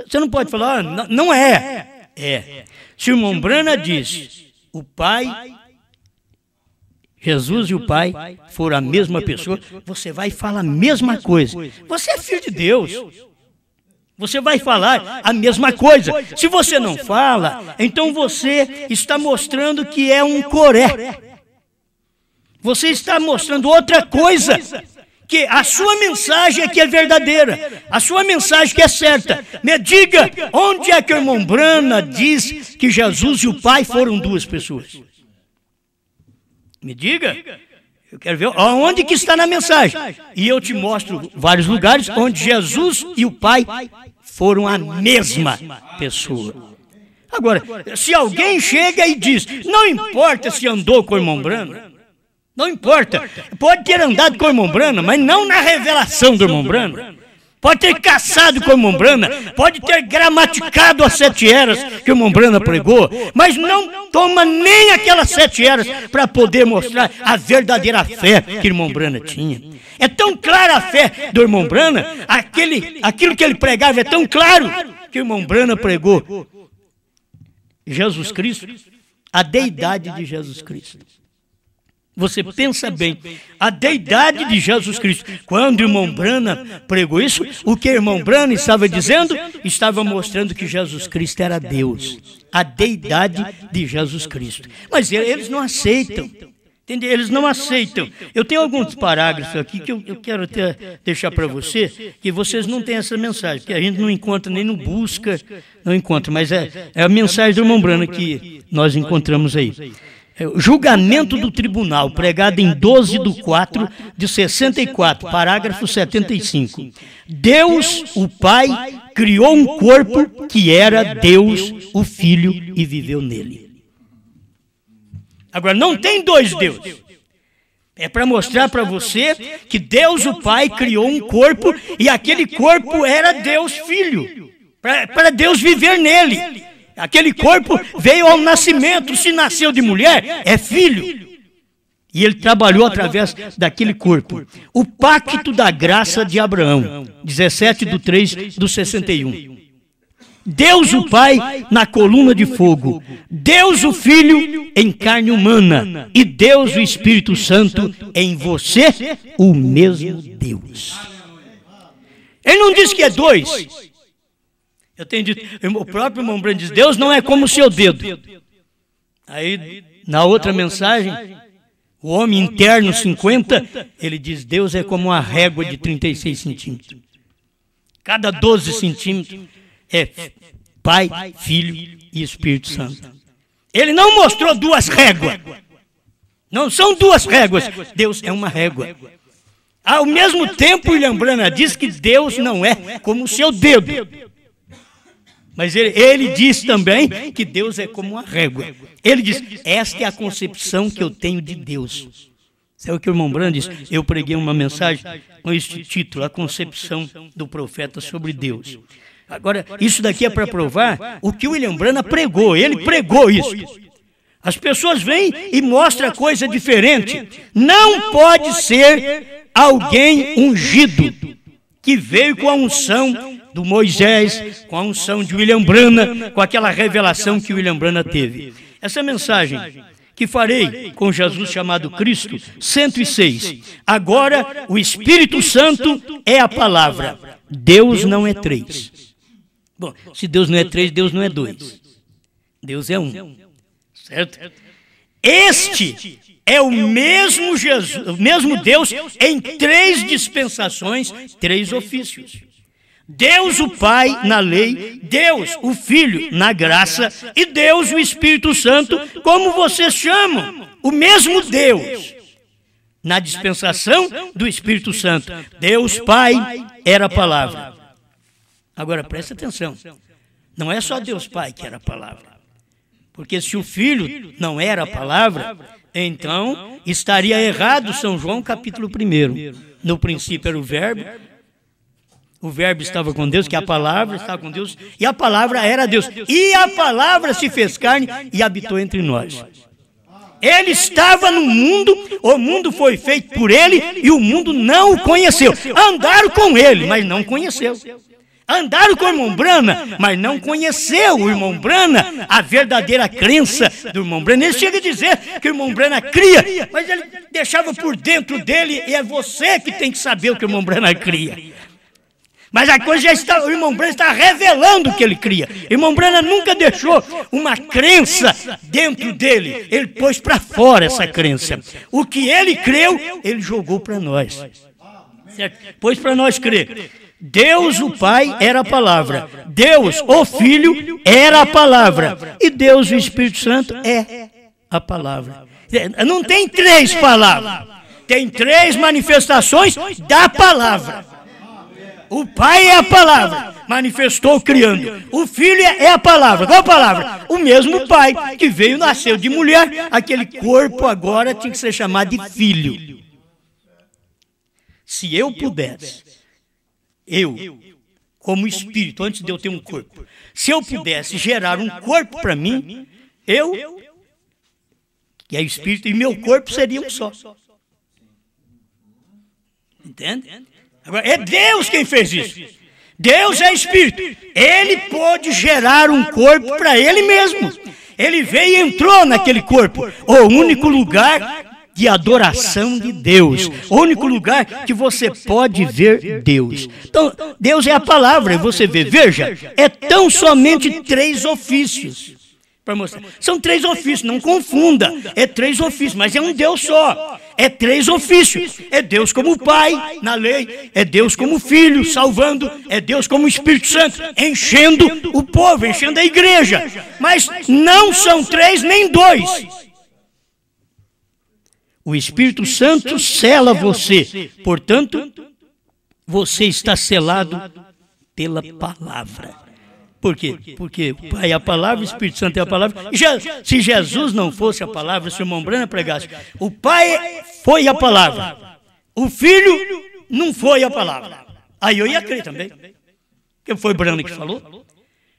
Você não pode falar, não é. É. Se o irmão Brana diz, o Pai, Jesus e o Pai foram a mesma pessoa, você vai falar a mesma coisa. Você é filho de Deus. Você vai falar a mesma coisa. Se você não fala, então você está mostrando que é um coré. Você está mostrando outra coisa. Que a sua mensagem é que é verdadeira. A sua mensagem que é certa. Me diga, onde é que o irmão Brana diz que Jesus e o Pai foram duas pessoas? Me diga. Eu quero ver onde que está na mensagem. E eu te mostro vários lugares onde Jesus e o Pai foram a mesma pessoa. Agora, se alguém chega e diz, não importa se andou com o irmão Brana, não importa, pode ter andado com o irmão Brana, mas não na revelação do irmão Brana. Pode ter caçado com o irmão Brana, pode ter gramaticado as 7 eras que o irmão Brana pregou, mas não toma nem aquelas 7 eras para poder mostrar a verdadeira fé que o irmão Brana tinha. É tão clara a fé do irmão Brana, aquilo que ele pregava é tão claro que o irmão Brana pregou Jesus Cristo, a deidade de Jesus Cristo. Você pensa bem, a deidade de Jesus Cristo. Quando o irmão Brana pregou isso, o que o irmão Brana estava dizendo? Estava mostrando que Jesus Cristo era Deus, a deidade de Jesus Cristo. Mas eles não aceitam, entendeu? Eles não aceitam. Eu tenho alguns parágrafos aqui que eu quero deixar para você, que vocês não têm essa mensagem, que a gente não encontra nem no Busca, não encontra, mas é a mensagem do irmão Brana que nós encontramos aí. Julgamento do tribunal, pregado em 12/4/64, parágrafo 75. Deus, o Pai, criou um corpo que era Deus, o Filho, e viveu nele. Agora, não tem dois deuses. É para mostrar para você que Deus, o Pai, criou um corpo e aquele corpo era Deus, Filho, para Deus viver nele. Aquele corpo veio ao nascimento, se nasceu de mulher, é filho. E ele trabalhou através daquele corpo. O pacto da graça de Abraão, 17/3/61. Deus o Pai na coluna de fogo, Deus o Filho em carne humana e Deus o Espírito Santo em você, o mesmo Deus. Ele não diz que é dois. Eu tenho dito, o próprio irmão Brana diz, Deus não é como o seu dedo. Aí, na outra mensagem, o homem interno 50, ele diz, Deus é como uma régua de 36 centímetros. Cada 12 centímetros é Pai, Filho e Espírito Santo. Ele não mostrou duas réguas. Não são duas réguas. Deus é uma régua. Ao mesmo tempo, William Brana diz que Deus não é como o seu dedo. Mas ele diz também que Deus é como uma régua. Ele diz, esta é a concepção que eu tenho de Deus. Sabe o que o irmão Brana diz? Eu preguei uma mensagem com este título, a concepção do profeta sobre Deus. Agora, isso daqui é para provar o que o William Brana pregou. Ele pregou isso. As pessoas vêm e mostram coisa diferente. Não pode ser alguém ungido que veio com a unção do Moisés, com a unção de William Brana, com aquela revelação que William Brana teve. Essa mensagem que farei com Jesus chamado Cristo, 106. Agora, o Espírito Santo é a palavra. Deus não é três. Bom, se Deus não é três, Deus não é dois. Deus é um. Certo? Este é o mesmo Jesus, o mesmo Deus em 3 dispensações, 3 ofícios. Deus o Pai na lei, Deus o Filho na graça e Deus o Espírito Santo, como vocês chamam, o mesmo Deus. Na dispensação do Espírito Santo, Deus Pai era a palavra. Agora presta atenção, não é só Deus Pai que era a palavra. Porque se o Filho não era a palavra, então estaria errado São João capítulo 1. No princípio era o verbo estava com Deus, que a palavra estava com Deus, e a palavra era Deus. E a palavra se fez carne e habitou entre nós. Ele estava no mundo, o mundo foi feito por ele e o mundo não o conheceu. Andaram com ele, mas não conheceu. Andaram com o irmão Brana, mas não conheceu o irmão Brana, a verdadeira crença do irmão Brana. Ele chega a dizer que o irmão Brana cria, mas ele deixava por dentro dele, e é você que tem que saber o que o irmão Brana cria. Mas a coisa já está, o irmão Brana está revelando o que ele cria. O irmão Brana nunca deixou uma crença dentro dele, ele pôs para fora essa crença. O que ele creu, ele jogou para nós. Certo? Pôs para nós crer. Deus o Pai era a palavra, Deus o Filho era a palavra, e Deus o Espírito Santo é a palavra. Não tem três palavras, tem três manifestações da palavra. O Pai é a palavra, manifestou criando. O Filho é a palavra. Qual a palavra? O mesmo Pai que veio, nasceu de mulher, aquele corpo agora tinha que ser chamado de filho. Se eu pudesse, como espírito, antes de eu ter um corpo, se eu pudesse gerar um corpo para mim, que é espírito, e meu corpo seria um só. Entende? Agora, é Deus quem fez isso. Deus é espírito. Ele pôde gerar um corpo para ele mesmo. Ele veio e entrou naquele corpo. O único lugar de adoração de Deus. O único lugar que você pode ver Deus. Então, Deus é a palavra, e você vê, veja, é tão somente três ofícios. Para mostrar. São três ofícios, não confunda. É três ofícios, mas é um Deus só. É três ofícios. É Deus como Pai, na lei. É Deus como Filho, salvando. É Deus como Espírito Santo, enchendo o povo, enchendo a igreja. Mas não são três nem dois. O Espírito Santo sela você. Portanto, você está selado pela palavra. Por quê? Porque o Pai é a palavra, o Espírito Santo é a palavra. Se Jesus não fosse a palavra, se o irmão Brana pregasse, o Pai foi a palavra, o Filho não foi a palavra. Aí eu ia crer também, porque foi Brana que falou.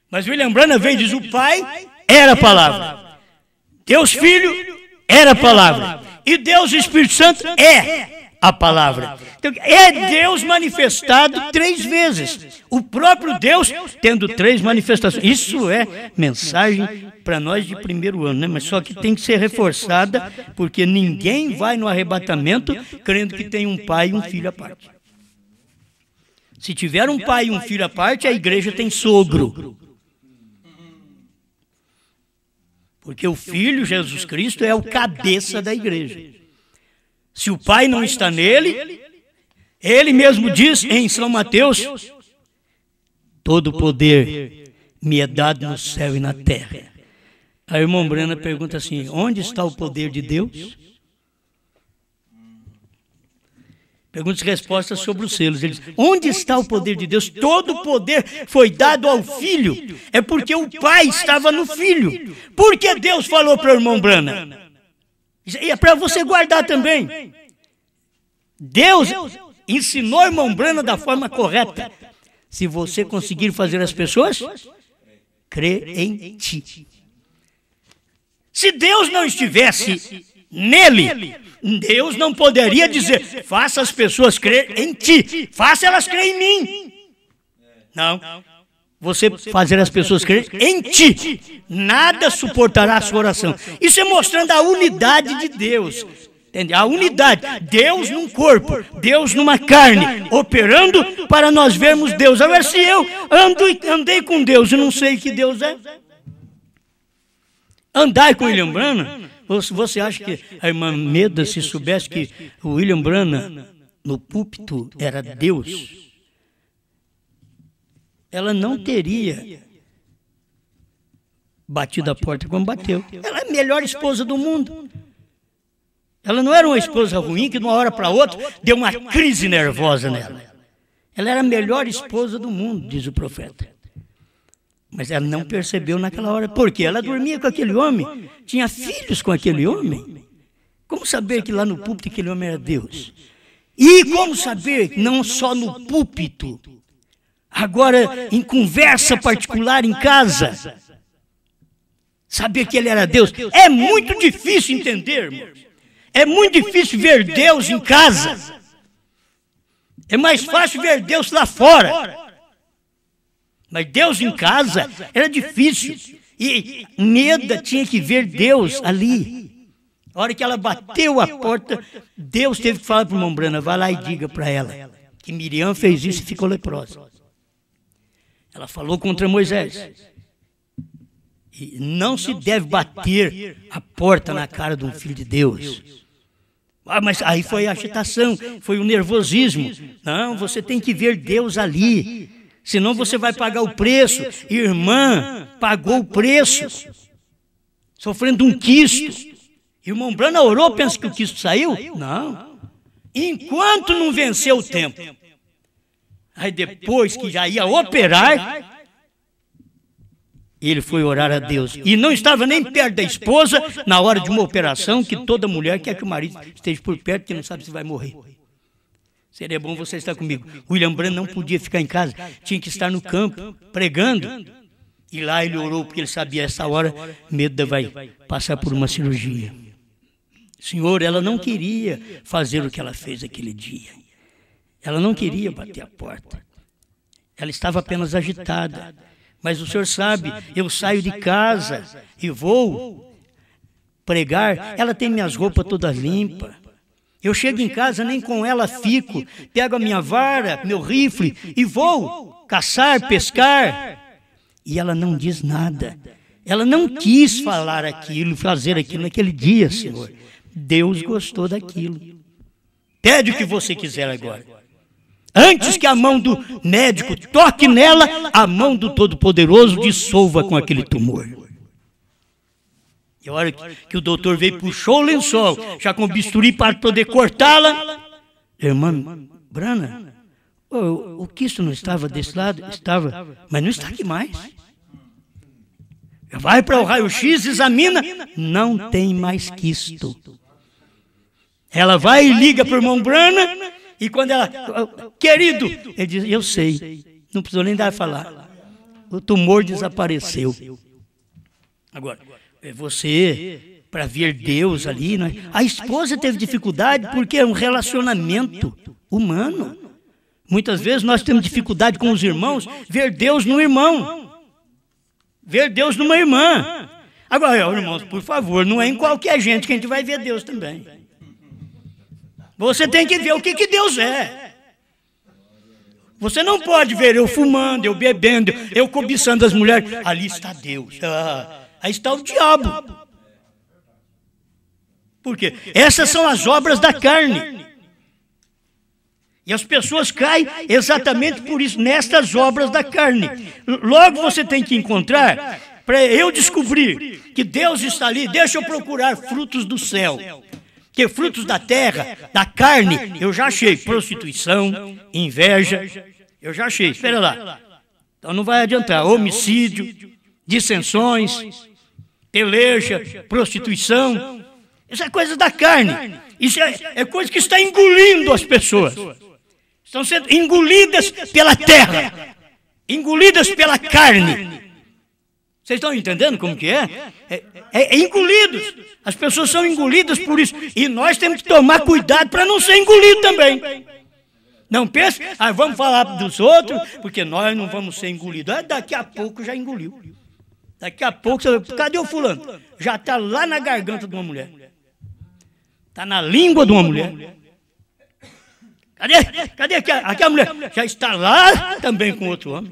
Mas William Brana veio e diz, o Pai era a palavra, Deus Filho era a palavra, e Deus Espírito Santo é a palavra. Então, é Deus manifestado três vezes. O próprio Deus tendo três manifestações. Isso é mensagem para nós de primeiro ano, né? Mas só que tem que ser reforçada, porque ninguém vai no arrebatamento crendo que tem um pai e um filho à parte. Se tiver um pai e um filho à parte, a igreja tem sogro. Porque o Filho, Jesus Cristo, é o cabeça da igreja. Se o Pai não está nele, ele mesmo diz em São Mateus, todo o poder me é dado no céu e na terra. A irmã Brana pergunta assim, onde está o poder de Deus? Perguntas e respostas sobre os selos. Ele diz, onde está o poder de Deus? Todo o poder foi dado ao Filho. É porque o Pai estava no Filho. Por que Deus falou para o irmão Brana? E é para você guardar também. Deus ensinou o irmão Brana da forma correta. Se você conseguir fazer as pessoas crer em ti. Se Deus não estivesse nele, Deus não poderia dizer, faça as pessoas crer em ti, faça elas crer em mim. Não. Você fazer as pessoas crer em ti, nada suportará a sua oração. Isso é mostrando a unidade de Deus. Entende? A unidade. Deus num corpo, Deus numa carne, operando para nós vermos Deus. Agora, se eu andei com Deus e não sei que Deus é, andai com William Brana, você acha que a irmã Meda, se soubesse que o William Brana no púlpito era Deus, ela não teria batido a porta como bateu. Ela é a melhor esposa do mundo. Ela não era uma esposa ruim que de uma hora para outra deu uma crise nervosa nela. Ela era a melhor esposa do mundo, diz o profeta. Mas ela não percebeu naquela hora. Por quê? Ela dormia com aquele homem, tinha filhos com aquele homem. Como saber que lá no púlpito aquele homem era Deus? E como saber que não só no púlpito, agora em conversa particular em casa, saber que ele era Deus. É muito difícil entender, irmãos. É muito difícil ver Deus em casa. É mais fácil ver Deus lá fora. Mas Deus em casa era difícil. E Neda tinha que ver Deus ali. A hora que ela bateu a porta, Deus teve que falar para o irmão Brana, vai lá e diga para ela que Miriam fez isso e ficou leprosa. Ela falou contra Moisés. E não se deve bater a porta na cara de um filho de Deus. Ah, mas aí foi a agitação, foi o nervosismo. Não, você tem que ver Deus ali. Senão você vai pagar o preço. Irmã pagou o preço, sofrendo um quisto. E o irmão Brana orou, pensa que o quisto saiu? Não. Enquanto não venceu o tempo. Aí depois que já ia operar, ele foi orar a Deus. E não estava nem perto da esposa na hora de uma operação, que toda mulher quer que o marido esteja por perto, que não sabe se vai morrer. Seria bom você estar comigo. William Branham não podia ficar em casa, tinha que estar no campo, pregando. E lá ele orou, porque ele sabia, essa hora, Neda vai passar por uma cirurgia. Senhor, ela não queria fazer o que ela fez aquele dia. Ela não queria bater a porta. Ela estava apenas agitada. Mas o Senhor sabe, eu saio de casa e vou pregar. Ela tem minhas roupas todas limpas. Eu chego em casa, nem com ela fico. Pego a minha vara, meu rifle e vou caçar, pescar. E ela não diz nada. Ela não quis falar aquilo, fazer aquilo naquele dia, Senhor. Deus gostou daquilo. Pede o que você quiser agora. Antes que a mão do médico toque nela, a mão do Todo-Poderoso dissolva com aquele tumor. E a hora que o doutor veio, puxou o lençol, já com bisturi para poder cortá-la. Irmã Brana, o quisto não estava desse lado? Estava, mas não está aqui mais. Vai para o raio-x, examina, não tem mais quisto. Ela vai e liga para o irmão Brana, e quando ela, querido, ele diz, eu sei, não precisou nem dar a falar. O tumor desapareceu. Agora, você, para ver Deus ali, né? A esposa teve dificuldade porque é um relacionamento humano. Muitas vezes nós temos dificuldade com os irmãos, ver Deus no irmão. Ver Deus numa irmã. Agora, irmãos, por favor, não é em qualquer gente que a gente vai ver Deus também. Você tem que ver o que Deus é. Você não pode ver eu fumando, eu bebendo, eu cobiçando as mulheres. Ali está Deus. Aí está o diabo. Por quê? Essas são as obras da carne. E as pessoas caem exatamente por isso, nestas obras da carne. Logo você tem que encontrar, para eu descobrir que Deus está ali, deixa eu procurar frutos do céu. Porque frutos da terra, da carne, eu já achei. Prostituição, inveja, eu já achei. Espera lá. Então não vai adiantar. Homicídio, dissensões, peleja, prostituição. Isso é coisa da carne. Isso é coisa que está engolindo as pessoas. Estão sendo engolidas pela terra. Engolidas pela carne. Vocês estão entendendo como que é? É engolidos. As pessoas são engolidas por isso. E nós temos que tomar cuidado para não ser engolido também. Não pense, vamos falar dos outros, porque nós não vamos ser engolidos. Daqui a pouco já engoliu. Daqui a pouco, cadê o fulano? Já está lá na garganta de uma mulher. Está na língua de uma mulher. Cadê aquela mulher? Já está lá também com outro homem.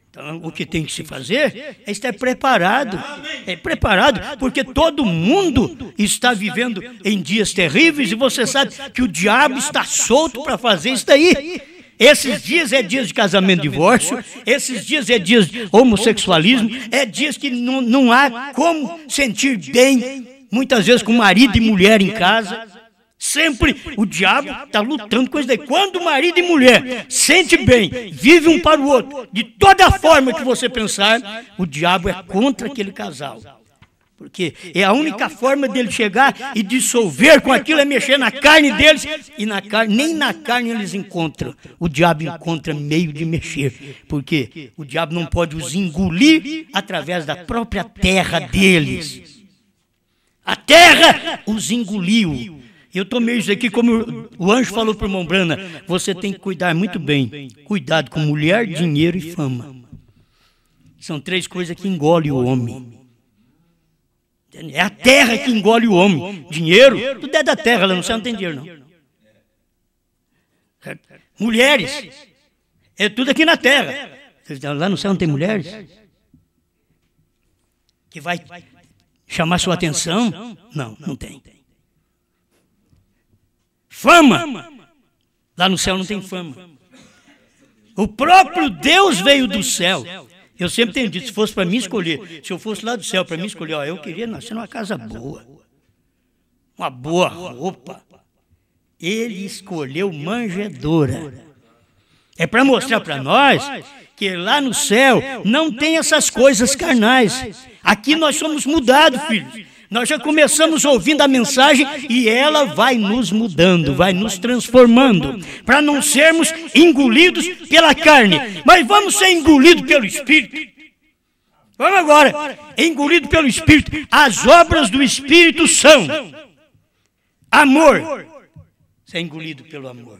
Então, o que tem que se fazer é estar preparado. É preparado, porque todo mundo está vivendo em dias terríveis e você sabe que o diabo está solto para fazer isso daí. Esses dias é dias de casamento e divórcio, esses dias é dias de homossexualismo, é dias que não há como sentir bem, muitas vezes com marido e mulher em casa. Sempre o diabo está lutando com isso daí. Quando marido e mulher sente bem, vive um para o outro, de toda forma que você pensar, o diabo é contra aquele casal. Porque é a única forma dele chegar e dissolver com aquilo, é mexer na carne deles. E na carne, nem na carne eles encontram. O diabo encontra meio de mexer. Porque o diabo não pode os engolir através da própria terra deles. A terra os engoliu. Eu tomei isso aqui como o anjo falou para o irmão Brana. Você tem que cuidar muito bem. Cuidado com mulher, dinheiro e fama. São 3 coisas que engolem o homem. É a terra que engole o homem. Dinheiro, tudo é da terra, lá no céu não tem dinheiro, não. Certo? Mulheres, é tudo aqui na terra. Lá no céu não tem mulheres? Que vai chamar sua atenção? Não, não tem. Fama, lá no céu não tem fama. O próprio Deus veio do céu. Eu sempre tenho dito, se fosse para mim escolher, se eu fosse lá do céu para mim escolher, ó, eu queria nascer numa casa boa, uma boa roupa. Ele escolheu manjedoura. É para mostrar para nós que lá no céu não tem essas coisas carnais. Aqui nós somos mudados, filhos. Nós já começamos ouvindo a mensagem e ela vai nos mudando, vai nos transformando, para não sermos engolidos pela carne, mas vamos ser engolidos pelo Espírito. Vamos agora, engolidos pelo Espírito. As obras do Espírito são amor. Ser engolido pelo amor.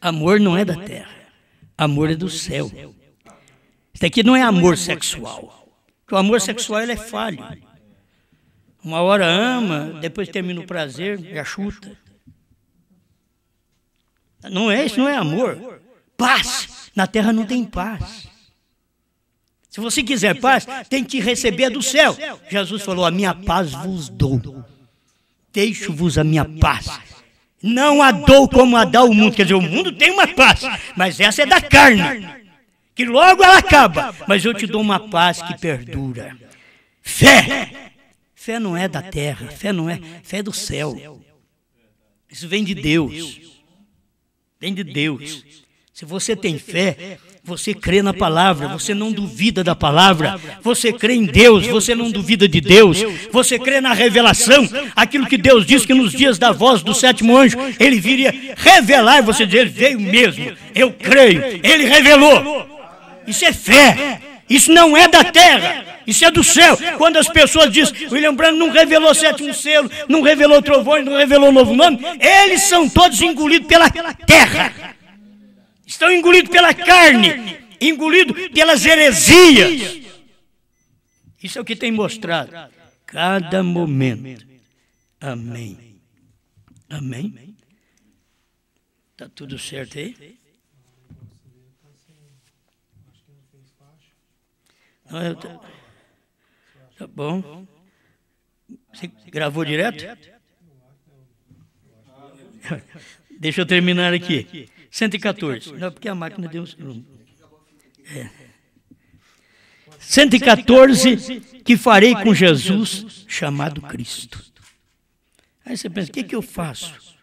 Amor não é da terra, amor é do céu. Isso aqui não é amor sexual, porque o amor sexual ele é falho. Uma hora ama, depois termina o prazer, já chuta. Não é, isso não é amor. Paz. Na terra não tem paz. Se você quiser paz, tem que receber do céu. Jesus falou, a minha paz vos dou. Deixo-vos a minha paz. Não a dou como a dá o mundo. Quer dizer, o mundo tem uma paz, mas essa é da carne, que logo ela acaba. Mas eu te dou uma paz que perdura. Fé. Fé não é da terra, fé não é, fé é do céu. Isso vem de Deus. Vem de Deus. Se você tem fé, você crê na palavra, você não duvida da palavra, você crê em Deus, você não duvida de Deus, você crê na revelação, aquilo que Deus disse que nos dias da voz do 7º anjo, ele viria revelar, e você diz, ele veio mesmo, eu creio, ele revelou. Isso é fé, isso não é da terra. Isso é do céu. Quando as pessoas dizem, William Branham não revelou 7º selo, não revelou trovões, não revelou novo nome, eles são todos engolidos pela terra. Estão engolidos pela carne, engolidos pelas heresias. Isso é o que tem mostrado cada momento. Amém. Amém. Está tudo certo aí? Não, tá bom. Você gravou direto? Deixa eu terminar aqui. 114. Não, porque a máquina deu um... 114, que farei com Jesus, chamado Cristo. Aí você pensa, o que eu faço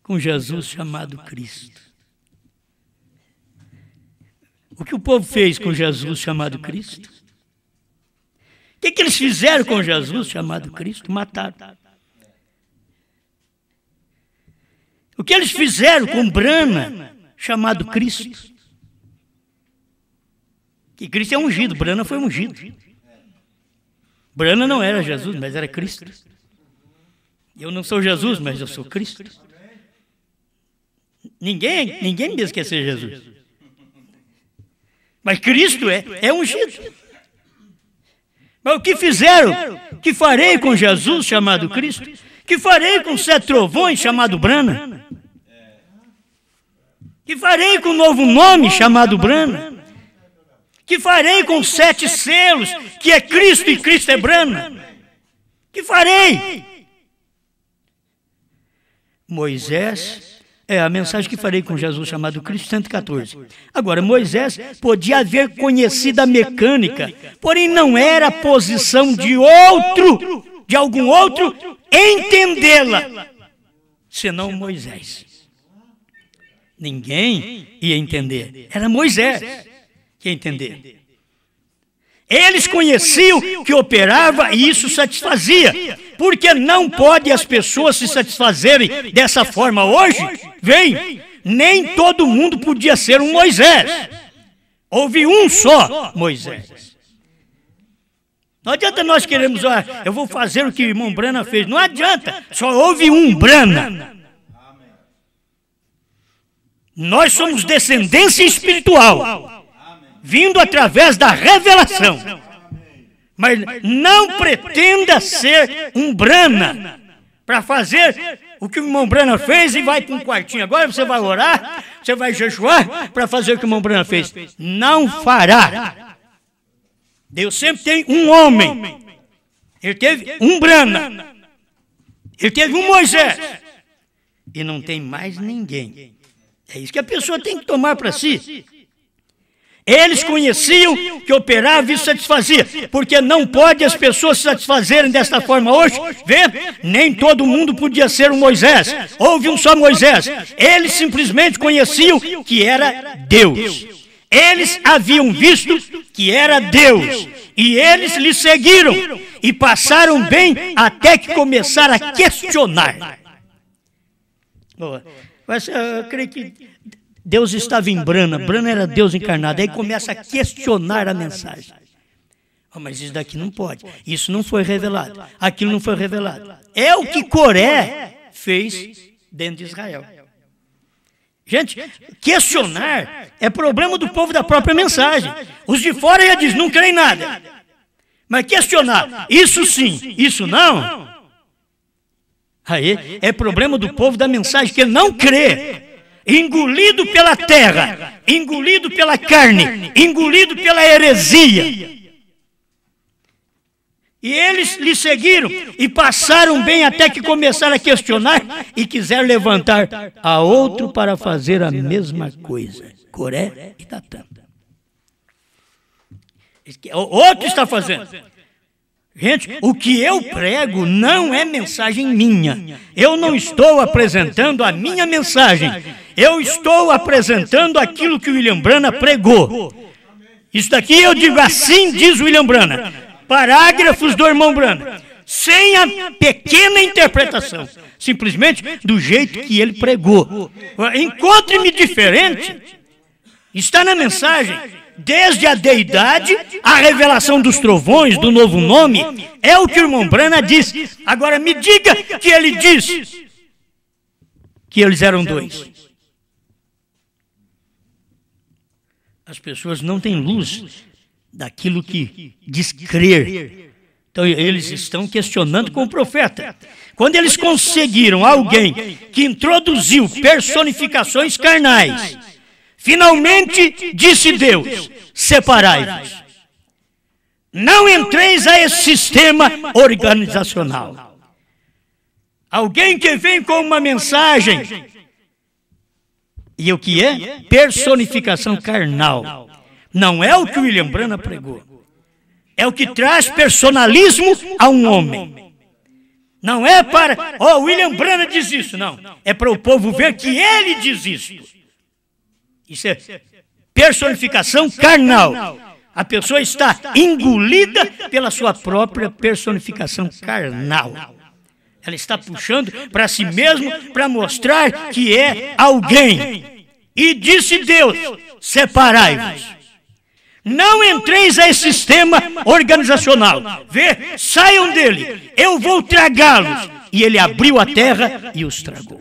com Jesus chamado Cristo? O que o povo fez com Jesus chamado Cristo? O que eles fizeram com Jesus chamado Cristo? Mataram. O que eles fizeram com Brana chamado Cristo? Que Cristo é ungido, Brana foi ungido. Brana não era Jesus, mas era Cristo. Eu não sou Jesus, mas eu sou Cristo. Ninguém mesmo quer ser Jesus. Mas Cristo é ungido. Mas o que fizeram? Que farei com Jesus chamado Cristo? Que farei com 7 trovões chamado Brana? Que farei com um novo nome chamado Brana? Que farei com 7 selos, que é Cristo e Cristo é Brana? Que farei? Moisés... a mensagem que farei com Jesus chamado Cristo, 114. Agora, Moisés podia haver conhecido a mecânica, porém não era a posição de algum outro, entendê-la, senão Moisés. Ninguém ia entender, era Moisés que ia entender. Eles conheciam que operava e isso satisfazia. Porque não pode as pessoas se satisfazerem dessa forma hoje? Vem, nem todo mundo podia ser um Moisés. Houve um só Moisés. Não adianta nós queremos, eu vou fazer o que o irmão Brana fez. Não adianta, só houve um Brana. Nós somos descendência espiritual, vindo através da revelação. Mas não pretenda ser um Brana para fazer o que o irmão Brana fez e vai para um quartinho. Agora você vai orar, você vai jejuar para fazer o que o irmão Brana fez. Não fará. Deus sempre tem um homem. Ele teve um Brana. Ele teve um Moisés. E não tem mais ninguém. É isso que a pessoa tem que tomar para si. Eles conheciam que operava e satisfazia, porque não pode as pessoas se satisfazerem desta forma hoje. Vê? Nem todo mundo podia ser um Moisés. Houve um só Moisés. Eles simplesmente conheciam que era Deus. Eles haviam visto que era Deus. E eles lhe seguiram e passaram bem até que começaram a questionar. Mas eu creio que Deus estava em Brana. Brana era Deus encarnado. Aí começa a questionar a mensagem. Mas isso daqui não pode. Isso não foi revelado. Aquilo não foi revelado. É o que Coré fez dentro de Israel. Gente, questionar é problema do povo da própria mensagem. Os de fora já dizem, não creem em nada. Mas questionar, isso sim, isso não, aí é problema do povo da mensagem, que ele não crê. Engolido pela terra, engolido pela carne, engolido pela heresia. E eles lhe seguiram e passaram bem até que começaram a questionar e quiseram levantar a outro para fazer a mesma coisa. Coré e Datã. Outro está fazendo. Gente, o que eu prego não é mensagem minha. Eu não estou apresentando a minha mensagem. Eu estou apresentando aquilo que o William Brana pregou. Isso daqui eu digo, assim diz o William Brana. Parágrafos do irmão Brana, sem a pequena interpretação, simplesmente do jeito que ele pregou. Encontre-me diferente, está na mensagem, desde a deidade, a revelação dos trovões, do novo nome, é o que o irmão Brana diz. Agora me diga que ele diz que eles eram dois. As pessoas não têm luz daquilo que diz crer. Então eles estão questionando com o profeta. Quando eles conseguiram alguém que introduziu personificações carnais, finalmente disse Deus, separai-vos. Não entreis a esse sistema organizacional. Alguém que vem com uma mensagem, e o que é? Personificação carnal. Não é o que o William Brana pregou. É o que traz personalismo a um homem. Não é para, o William Brana diz isso, não. É para o povo ver que ele diz isso. Isso é personificação carnal. A pessoa está engolida pela sua própria personificação carnal. Ela está puxando para si mesma para mostrar que é alguém. E disse Deus, separai-vos. Não entreis a esse sistema organizacional. Vê, saiam dele. Eu vou tragá-los. E ele abriu a terra e os tragou.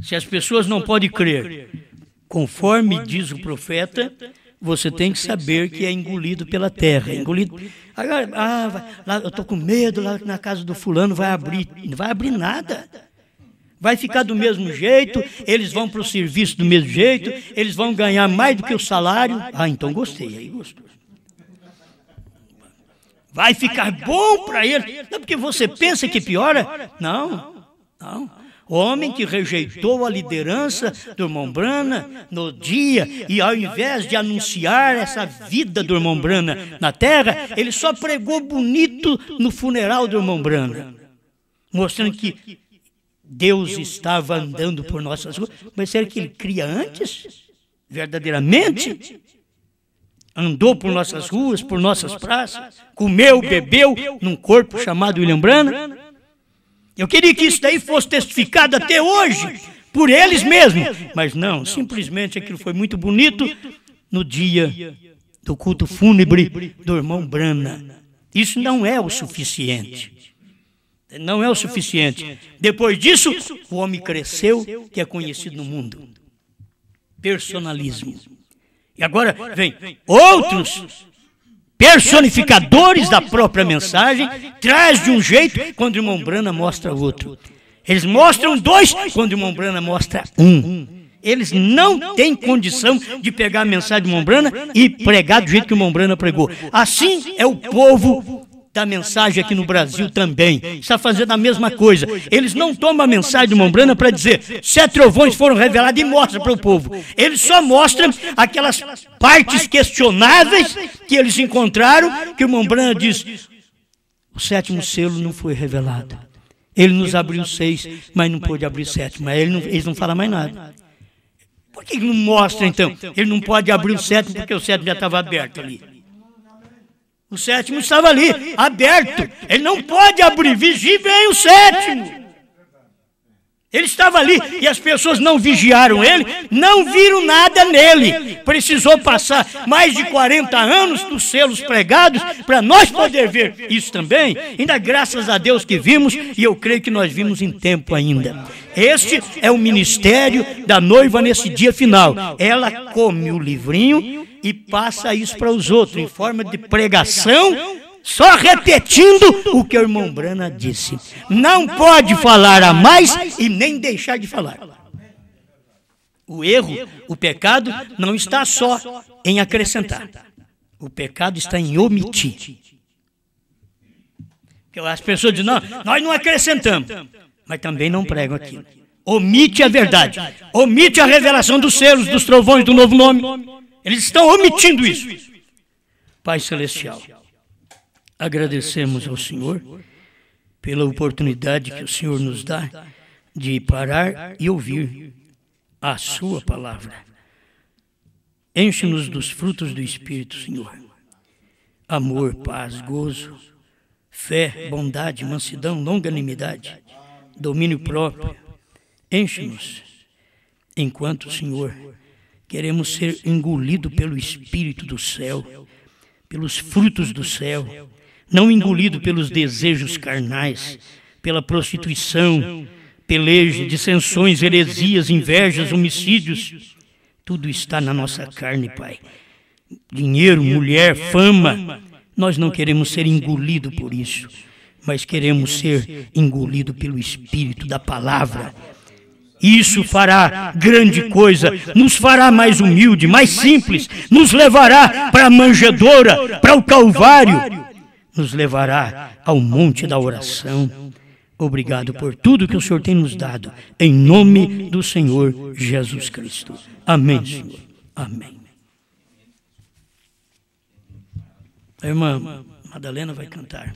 Se as pessoas não podem crer, conforme diz o profeta, você tem que saber que é engolido pela terra. Engolido. Agora, lá, eu estou com medo, lá na casa do fulano vai abrir. Não vai abrir nada. Vai ficar do mesmo jeito, eles vão para o serviço do mesmo jeito, eles vão ganhar mais do que o salário. Então gostei, aí gostou. Vai ficar bom para eles. Não porque você pensa que piora. Não. O homem que rejeitou a liderança do irmão Brana no dia, e ao invés de anunciar essa vida do irmão Brana na terra, ele só pregou bonito no funeral do irmão Brana, mostrando que Deus estava andando por nossas ruas. Mas será que ele cria antes? Verdadeiramente? andou por nossas ruas, por nossas praças, comeu, bebeu num corpo chamado William Branham. Eu queria que isso daí fosse testificado até hoje, por eles mesmos. Mas não, simplesmente aquilo foi muito bonito no dia do culto fúnebre do irmão Branham. Isso não é o suficiente. Não é o suficiente. Depois disso, o homem cresceu, que é conhecido no mundo. Personalismo. E agora vem outros personificadores da própria mensagem, traz de um jeito, quando o irmão Branham mostra outro. Eles mostram dois, quando o irmão Branham mostra um. Eles não têm condição de pegar a mensagem do irmão Branham e pregar do jeito que o irmão Branham pregou. Assim é o povo da mensagem aqui no Brasil também. Está fazendo a mesma coisa. Eles não tomam a mensagem do irmão Branham para dizer 7 trovões foram revelados e mostram para o povo. Eles só mostram aquelas partes questionáveis que eles encontraram, que o irmão Branham diz: o 7º selo não foi revelado. Ele nos abriu 6, mas não pôde abrir 7. Mas eles não falam mais nada. Por que ele não mostra, então? Ele não pode abrir o 7º porque o 7º já estava aberto ali. O 7º estava ali, aberto. Ele não pode abrir. Vigie, vem o 7º. Ele estava ali e as pessoas não vigiaram ele, não viram nada nele. Precisou passar mais de 40 anos dos selos pregados para nós poder ver isso também. Ainda graças a Deus que vimos, e eu creio que nós vimos em tempo ainda. Este é o ministério da noiva nesse dia final. Ela come o livrinho e passa isso para os outros, em forma de pregação, só repetindo o que o irmão Branham disse. Não pode falar a mais e nem deixar de falar. O erro, o pecado, não está só em acrescentar. O pecado está em omitir. As pessoas dizem, não, nós não acrescentamos, mas também não pregam aquilo. Omite a verdade, omite a revelação dos selos, dos trovões, do novo nome. Eles estão omitindo isso. Pai Celestial, agradecemos ao Senhor pela oportunidade que o Senhor nos dá de parar e ouvir a Sua palavra. Enche-nos dos frutos do Espírito, Senhor. Amor, paz, gozo, fé, bondade, mansidão, longanimidade, domínio próprio. Enche-nos, enquanto, Senhor, queremos ser engolidos pelo Espírito do céu, pelos frutos do céu, não engolido pelos desejos carnais, pela prostituição, peleja, dissensões, heresias, invejas, homicídios. Tudo está na nossa carne, Pai. Dinheiro, mulher, fama. Nós não queremos ser engolidos por isso, mas queremos ser engolidos pelo Espírito da palavra. Isso fará grande coisa, nos fará mais humilde, mais simples, nos levará para a manjedoura, para o Calvário, nos levará ao monte da oração. Obrigado por tudo que o Senhor tem nos dado, em nome do Senhor Jesus Cristo. Amém, Senhor. Amém. A irmã Madalena vai cantar.